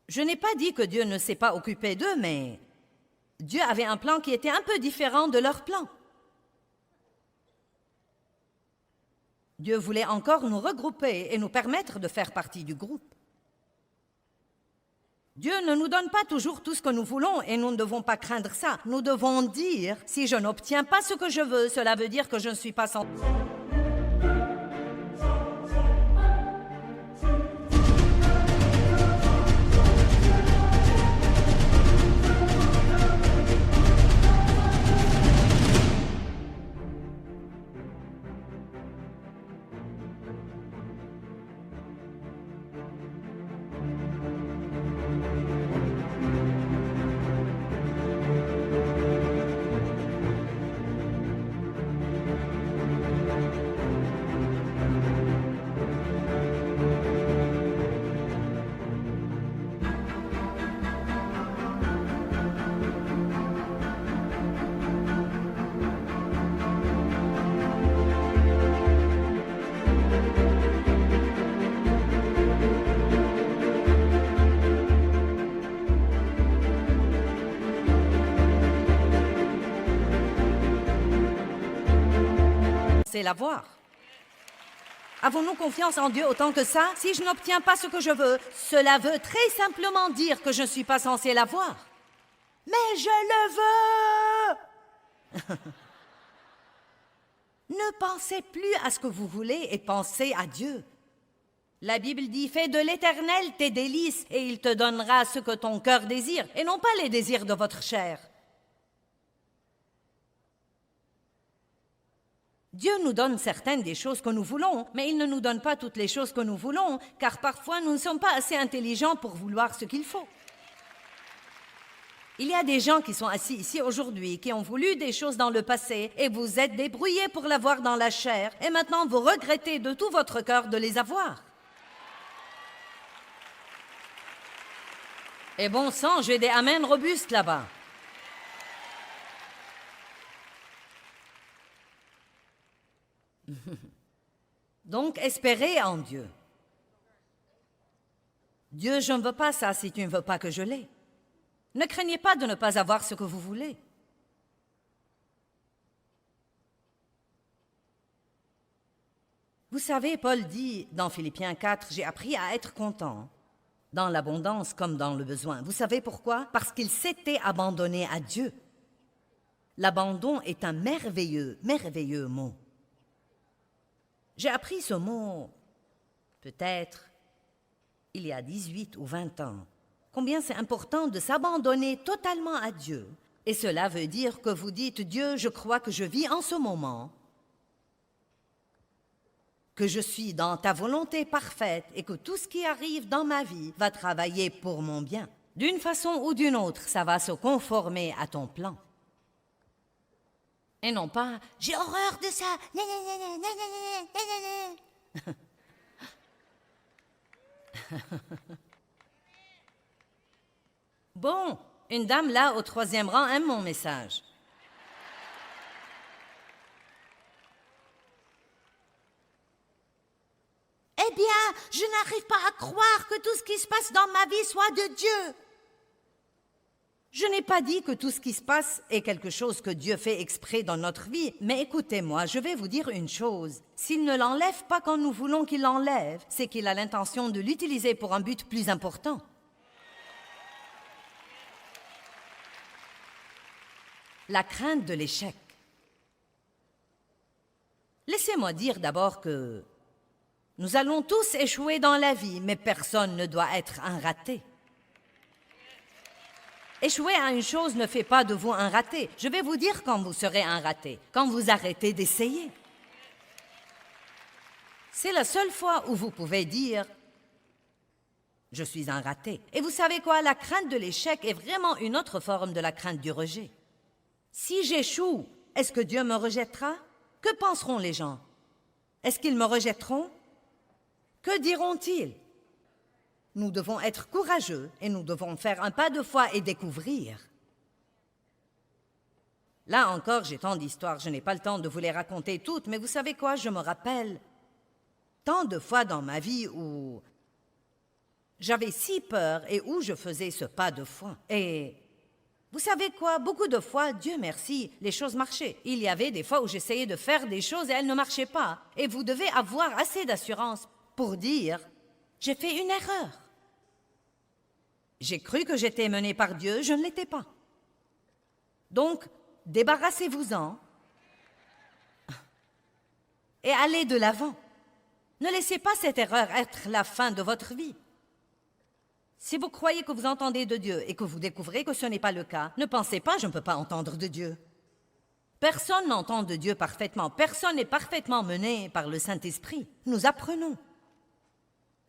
Je n'ai pas dit que Dieu ne s'est pas occupé d'eux, mais Dieu avait un plan qui était un peu différent de leur plan. Dieu voulait encore nous regrouper et nous permettre de faire partie du groupe. Dieu ne nous donne pas toujours tout ce que nous voulons et nous ne devons pas craindre ça. Nous devons dire, si je n'obtiens pas ce que je veux, cela veut dire que je ne suis pas sans... C'est l'avoir. Avons-nous confiance en Dieu autant que ça? Si je n'obtiens pas ce que je veux, cela veut très simplement dire que je ne suis pas censé l'avoir. Mais je le veux! Ne pensez plus à ce que vous voulez et pensez à Dieu. La Bible dit « Fais de l'Éternel tes délices et il te donnera ce que ton cœur désire et non pas les désirs de votre chair. » Dieu nous donne certaines des choses que nous voulons, mais il ne nous donne pas toutes les choses que nous voulons, car parfois nous ne sommes pas assez intelligents pour vouloir ce qu'il faut. Il y a des gens qui sont assis ici aujourd'hui, qui ont voulu des choses dans le passé, et vous êtes débrouillés pour l'avoir dans la chair, et maintenant vous regrettez de tout votre cœur de les avoir. Et bon sang, j'ai des amens robustes là-bas. Donc, espérez en Dieu. Dieu, je ne veux pas ça si tu ne veux pas que je l'ai. Ne craignez pas de ne pas avoir ce que vous voulez. Vous savez, Paul dit dans Philippiens 4, « J'ai appris à être content, dans l'abondance comme dans le besoin. » Vous savez pourquoi? Parce qu'il s'était abandonné à Dieu. L'abandon est un merveilleux, merveilleux mot. J'ai appris ce mot, peut-être, il y a 18 ou 20 ans. Combien c'est important de s'abandonner totalement à Dieu. Et cela veut dire que vous dites, Dieu, je crois que je vis en ce moment, que je suis dans ta volonté parfaite et que tout ce qui arrive dans ma vie va travailler pour mon bien. D'une façon ou d'une autre, ça va se conformer à ton plan. Et non pas « J'ai horreur de ça !» Bon, une dame là au 3e rang aime mon message. Eh bien, je n'arrive pas à croire que tout ce qui se passe dans ma vie soit de Dieu. Je n'ai pas dit que tout ce qui se passe est quelque chose que Dieu fait exprès dans notre vie, mais écoutez-moi, je vais vous dire une chose. S'il ne l'enlève pas quand nous voulons qu'il l'enlève, c'est qu'il a l'intention de l'utiliser pour un but plus important. La crainte de l'échec. Laissez-moi dire d'abord que nous allons tous échouer dans la vie, mais personne ne doit être un raté. Échouer à une chose ne fait pas de vous un raté. Je vais vous dire quand vous serez un raté, quand vous arrêtez d'essayer. C'est la seule fois où vous pouvez dire « Je suis un raté ». Et vous savez quoi? La crainte de l'échec est vraiment une autre forme de la crainte du rejet. Si j'échoue, est-ce que Dieu me rejettera? Que penseront les gens? Est-ce qu'ils me rejetteront? Que diront-ils? Nous devons être courageux et nous devons faire un pas de foi et découvrir. Là encore, j'ai tant d'histoires, je n'ai pas le temps de vous les raconter toutes, mais vous savez quoi? Je me rappelle tant de fois dans ma vie où j'avais si peur et où je faisais ce pas de foi. Et vous savez quoi? Beaucoup de fois, Dieu merci, les choses marchaient. Il y avait des fois où j'essayais de faire des choses et elles ne marchaient pas. Et vous devez avoir assez d'assurance pour dire « J'ai fait une erreur ». J'ai cru que j'étais menée par Dieu, je ne l'étais pas. Donc, débarrassez-vous-en et allez de l'avant. Ne laissez pas cette erreur être la fin de votre vie. Si vous croyez que vous entendez de Dieu et que vous découvrez que ce n'est pas le cas, ne pensez pas « je ne peux pas entendre de Dieu ». Personne n'entend de Dieu parfaitement, personne n'est parfaitement mené par le Saint-Esprit. Nous apprenons.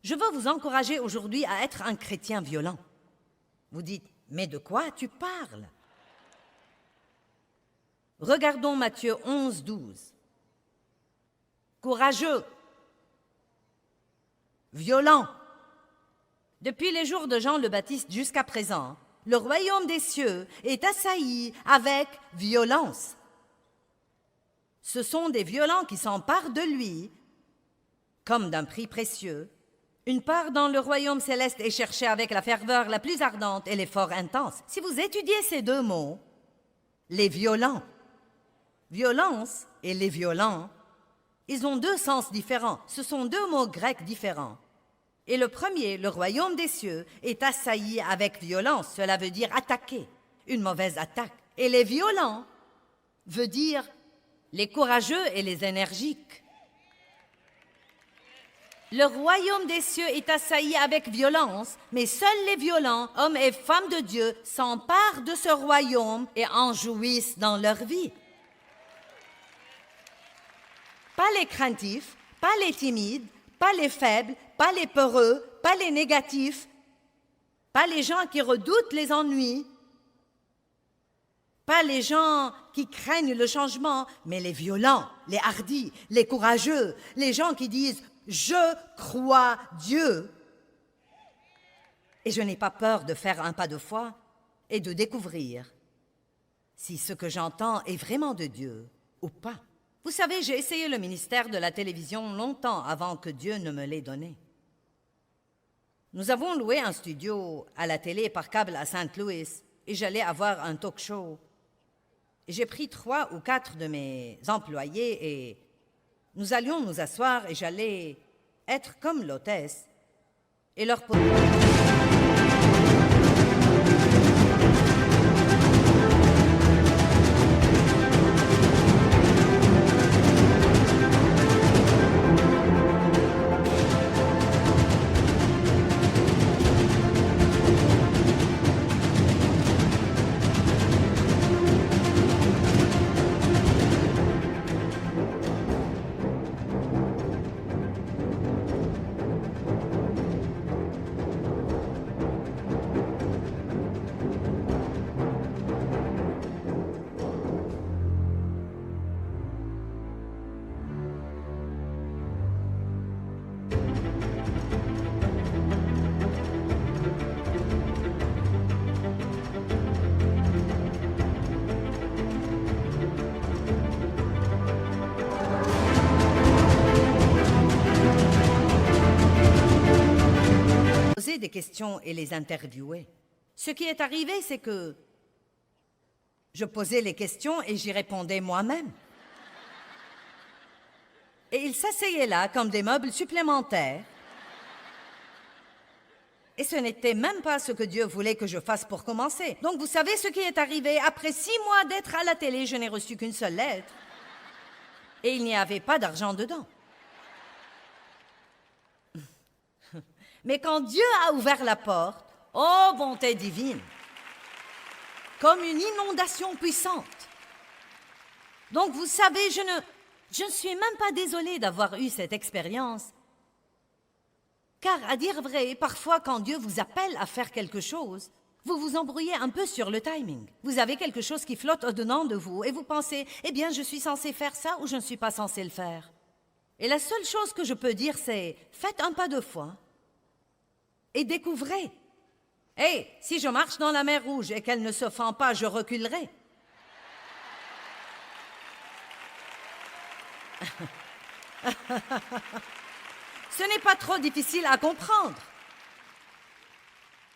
Je veux vous encourager aujourd'hui à être un chrétien violent. Vous dites, mais de quoi tu parles? Regardons Matthieu 11, 12. Courageux, violent. Depuis les jours de Jean le Baptiste jusqu'à présent, le royaume des cieux est assailli avec violence. Ce sont des violents qui s'emparent de lui comme d'un prix précieux. Une part dans le royaume céleste est cherchée avec la ferveur la plus ardente et l'effort intense. Si vous étudiez ces deux mots, les violents, violence et les violents, ils ont deux sens différents. Ce sont deux mots grecs différents. Et le premier, le royaume des cieux, est assailli avec violence. Cela veut dire attaquer, une mauvaise attaque. Et les violents veut dire les courageux et les énergiques. Le royaume des cieux est assailli avec violence, mais seuls les violents, hommes et femmes de Dieu, s'emparent de ce royaume et en jouissent dans leur vie. Pas les craintifs, pas les timides, pas les faibles, pas les peureux, pas les négatifs, pas les gens qui redoutent les ennuis, pas les gens qui craignent le changement, mais les violents, les hardis, les courageux, les gens qui disent « Je crois Dieu ». Et je n'ai pas peur de faire un pas de foi et de découvrir si ce que j'entends est vraiment de Dieu ou pas. Vous savez, j'ai essayé le ministère de la télévision longtemps avant que Dieu ne me l'ait donné. Nous avons loué un studio à la télé par câble à Saint Louis et j'allais avoir un talk show. J'ai pris 3 ou 4 de mes employés et nous allions nous asseoir et j'allais être comme l'hôtesse et leur poser... des questions et les interviewer. Ce qui est arrivé, c'est que je posais les questions et j'y répondais moi-même. Et ils s'asseyaient là comme des meubles supplémentaires. Et ce n'était même pas ce que Dieu voulait que je fasse pour commencer. Donc vous savez ce qui est arrivé? Après 6 mois d'être à la télé, je n'ai reçu qu'une seule lettre. et il n'y avait pas d'argent dedans. Mais quand Dieu a ouvert la porte, oh bonté divine, comme une inondation puissante. Donc vous savez, je ne suis même pas désolée d'avoir eu cette expérience. Car à dire vrai, parfois quand Dieu vous appelle à faire quelque chose, vous vous embrouillez un peu sur le timing. Vous avez quelque chose qui flotte au-dedans de vous et vous pensez, eh bien, je suis censé faire ça ou je ne suis pas censé le faire. Et la seule chose que je peux dire, c'est, faites un pas de foi et découvrez. Hey, si je marche dans la mer Rouge et qu'elle ne se fend pas, je reculerai. Ce n'est pas trop difficile à comprendre.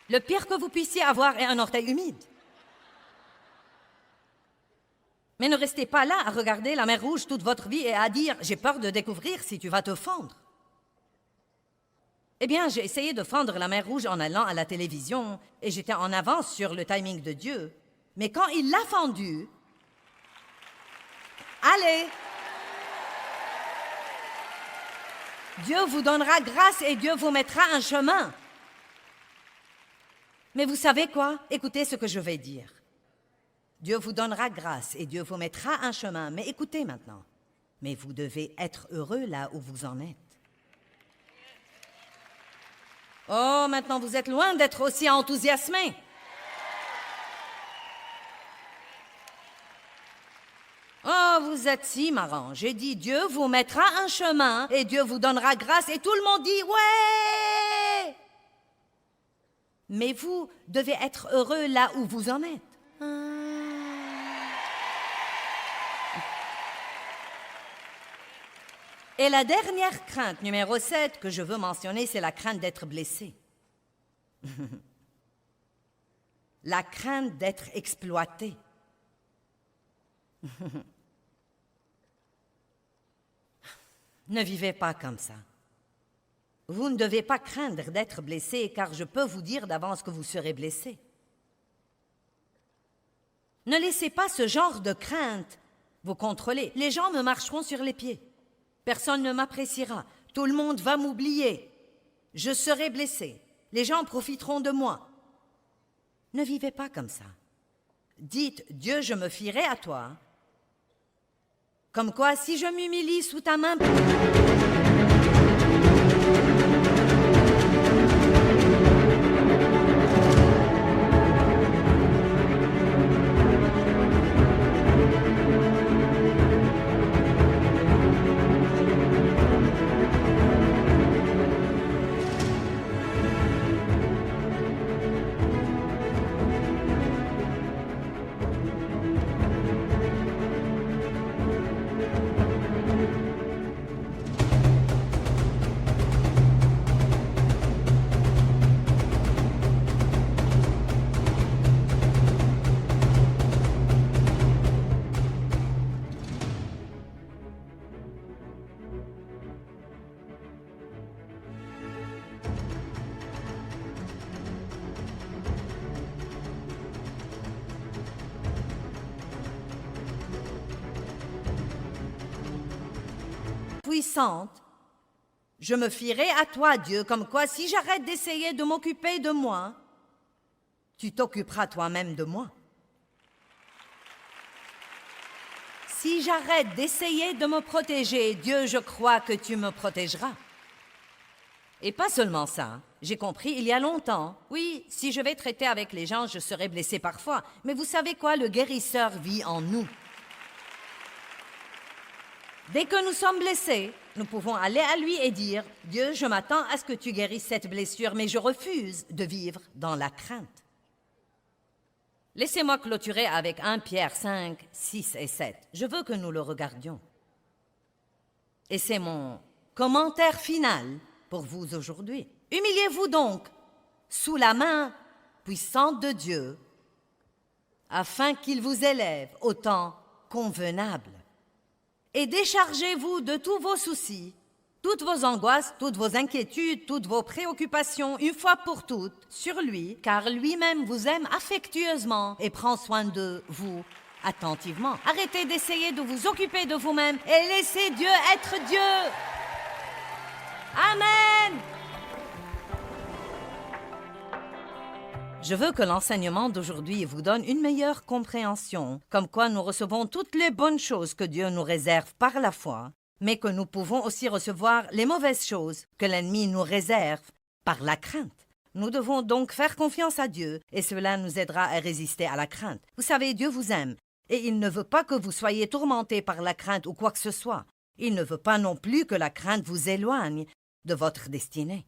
Le pire que vous puissiez avoir est un orteil humide. Mais ne restez pas là à regarder la mer Rouge toute votre vie et à dire « j'ai peur de découvrir si tu vas te fendre ». Eh bien, j'ai essayé de fendre la mer Rouge en allant à la télévision et j'étais en avance sur le timing de Dieu. Mais quand il l'a fendue, allez! Dieu vous donnera grâce et Dieu vous mettra un chemin. Mais vous savez quoi? Écoutez ce que je vais dire. Dieu vous donnera grâce et Dieu vous mettra un chemin. Mais écoutez maintenant. Mais vous devez être heureux là où vous en êtes. Oh, maintenant vous êtes loin d'être aussi enthousiasmés. Oh, vous êtes si marrant. J'ai dit Dieu vous mettra un chemin et Dieu vous donnera grâce et tout le monde dit ouais. Mais vous devez être heureux là où vous en êtes. Et la dernière crainte, numéro 7, que je veux mentionner, c'est la crainte d'être blessé. La crainte d'être exploité. Ne vivez pas comme ça. Vous ne devez pas craindre d'être blessé, car je peux vous dire d'avance que vous serez blessé. Ne laissez pas ce genre de crainte vous contrôler. Les gens me marcheront sur les pieds. Personne ne m'appréciera. Tout le monde va m'oublier. Je serai blessé. Les gens profiteront de moi. Ne vivez pas comme ça. Dites, Dieu, je me fierai à toi. Comme quoi, si je m'humilie sous ta main... puissante, je me fierai à toi, Dieu, comme quoi si j'arrête d'essayer de m'occuper de moi, tu t'occuperas toi-même de moi. Si j'arrête d'essayer de me protéger, Dieu, je crois que tu me protégeras. Et pas seulement ça, j'ai compris il y a longtemps, oui, si je vais traiter avec les gens, je serai blessé parfois, mais vous savez quoi, le guérisseur vit en nous. Dès que nous sommes blessés, nous pouvons aller à lui et dire « Dieu, je m'attends à ce que tu guérisses cette blessure, mais je refuse de vivre dans la crainte. » Laissez-moi clôturer avec 1 Pierre 5, 6 et 7. Je veux que nous le regardions. Et c'est mon commentaire final pour vous aujourd'hui. Humiliez-vous donc sous la main puissante de Dieu, afin qu'il vous élève au temps convenable. Et déchargez-vous de tous vos soucis, toutes vos angoisses, toutes vos inquiétudes, toutes vos préoccupations, une fois pour toutes, sur lui, car lui-même vous aime affectueusement et prend soin de vous attentivement. Arrêtez d'essayer de vous occuper de vous-même et laissez Dieu être Dieu. Amen. Je veux que l'enseignement d'aujourd'hui vous donne une meilleure compréhension, comme quoi nous recevons toutes les bonnes choses que Dieu nous réserve par la foi, mais que nous pouvons aussi recevoir les mauvaises choses que l'ennemi nous réserve par la crainte. Nous devons donc faire confiance à Dieu et cela nous aidera à résister à la crainte. Vous savez, Dieu vous aime et il ne veut pas que vous soyez tourmentés par la crainte ou quoi que ce soit. Il ne veut pas non plus que la crainte vous éloigne de votre destinée.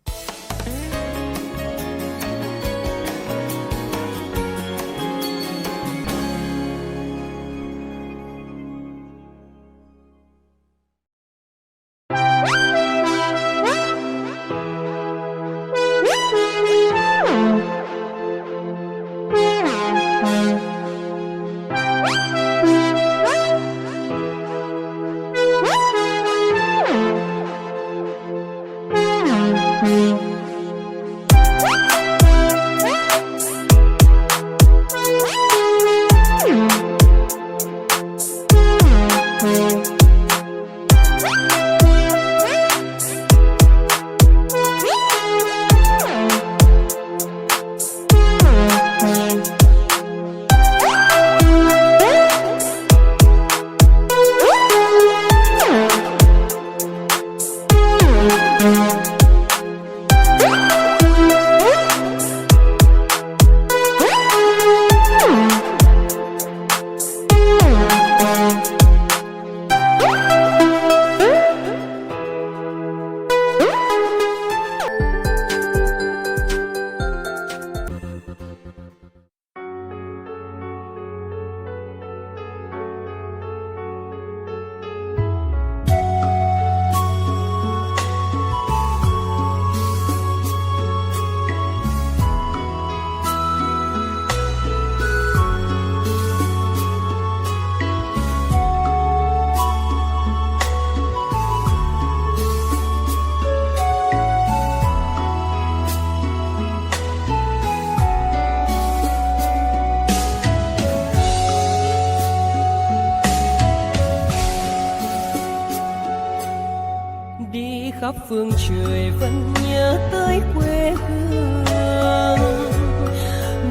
khắp phương trời vẫn nhớ tới quê hương.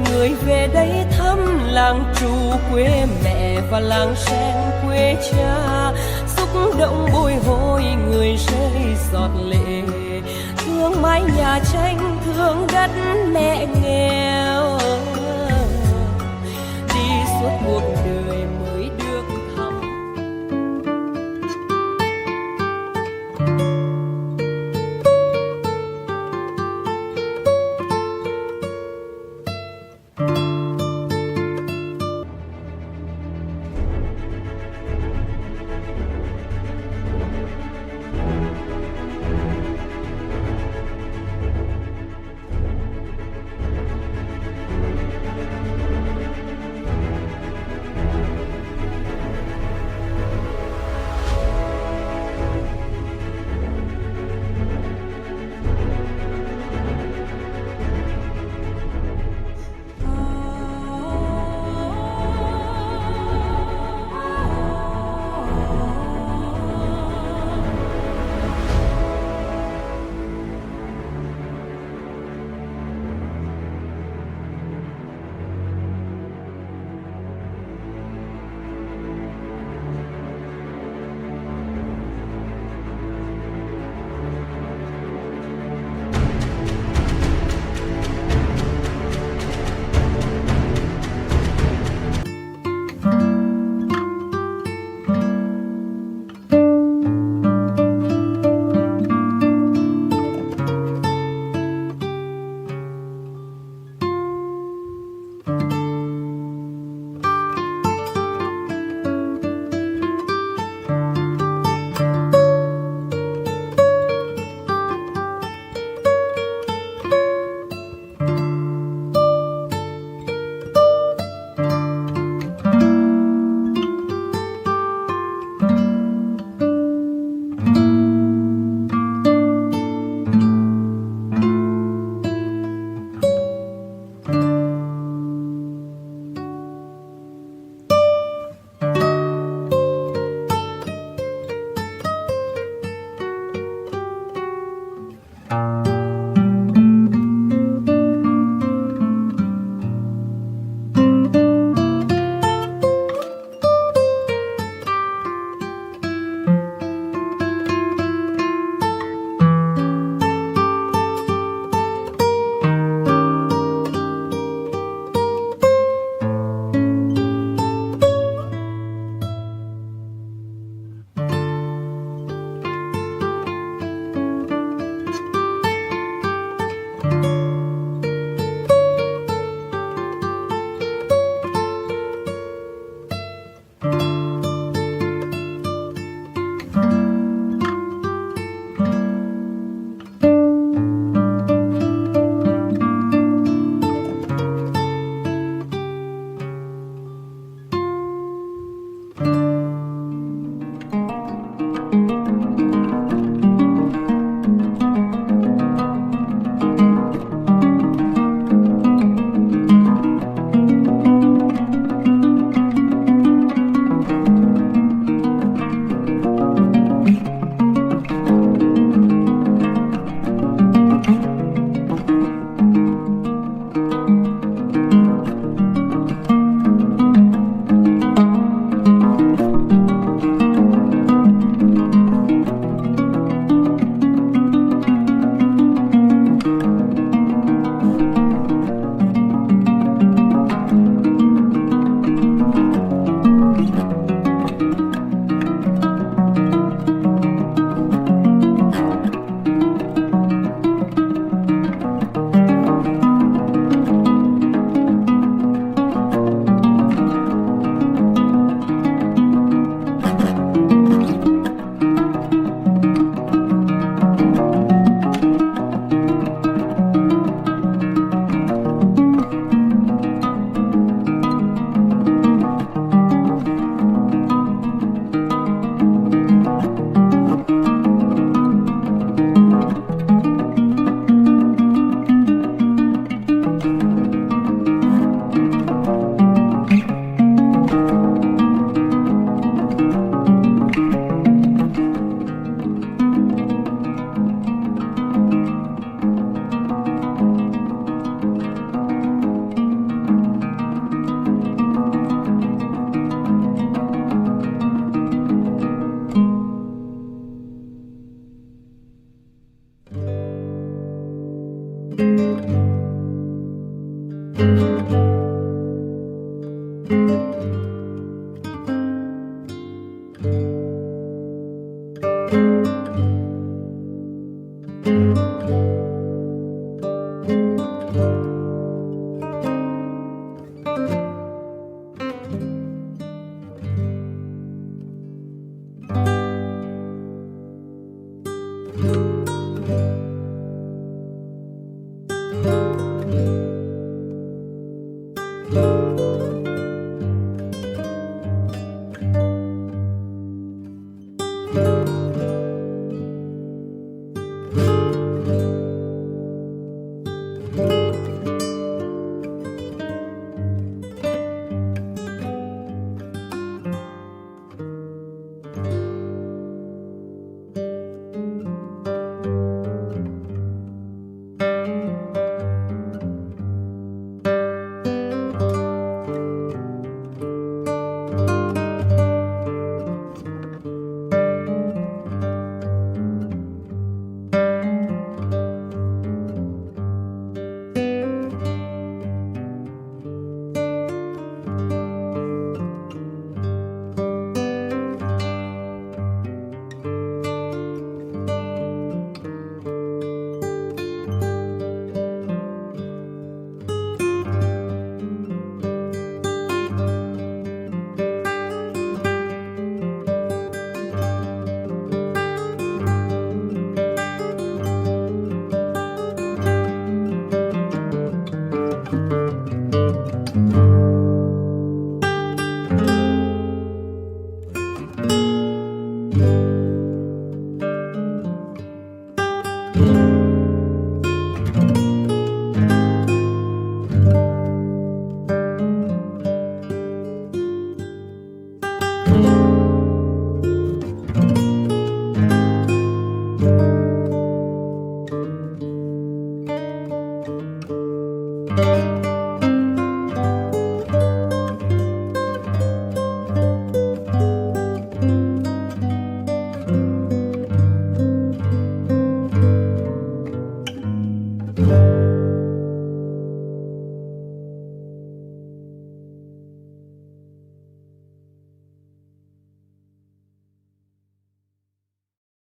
Người về đây thăm làng trù quê mẹ và làng sen quê cha, xúc động bồi hồi người rơi giọt lệ. Thương mái nhà tranh, thương đất mẹ nghèo, đi suốt cuộc đời mới được thăm. đời.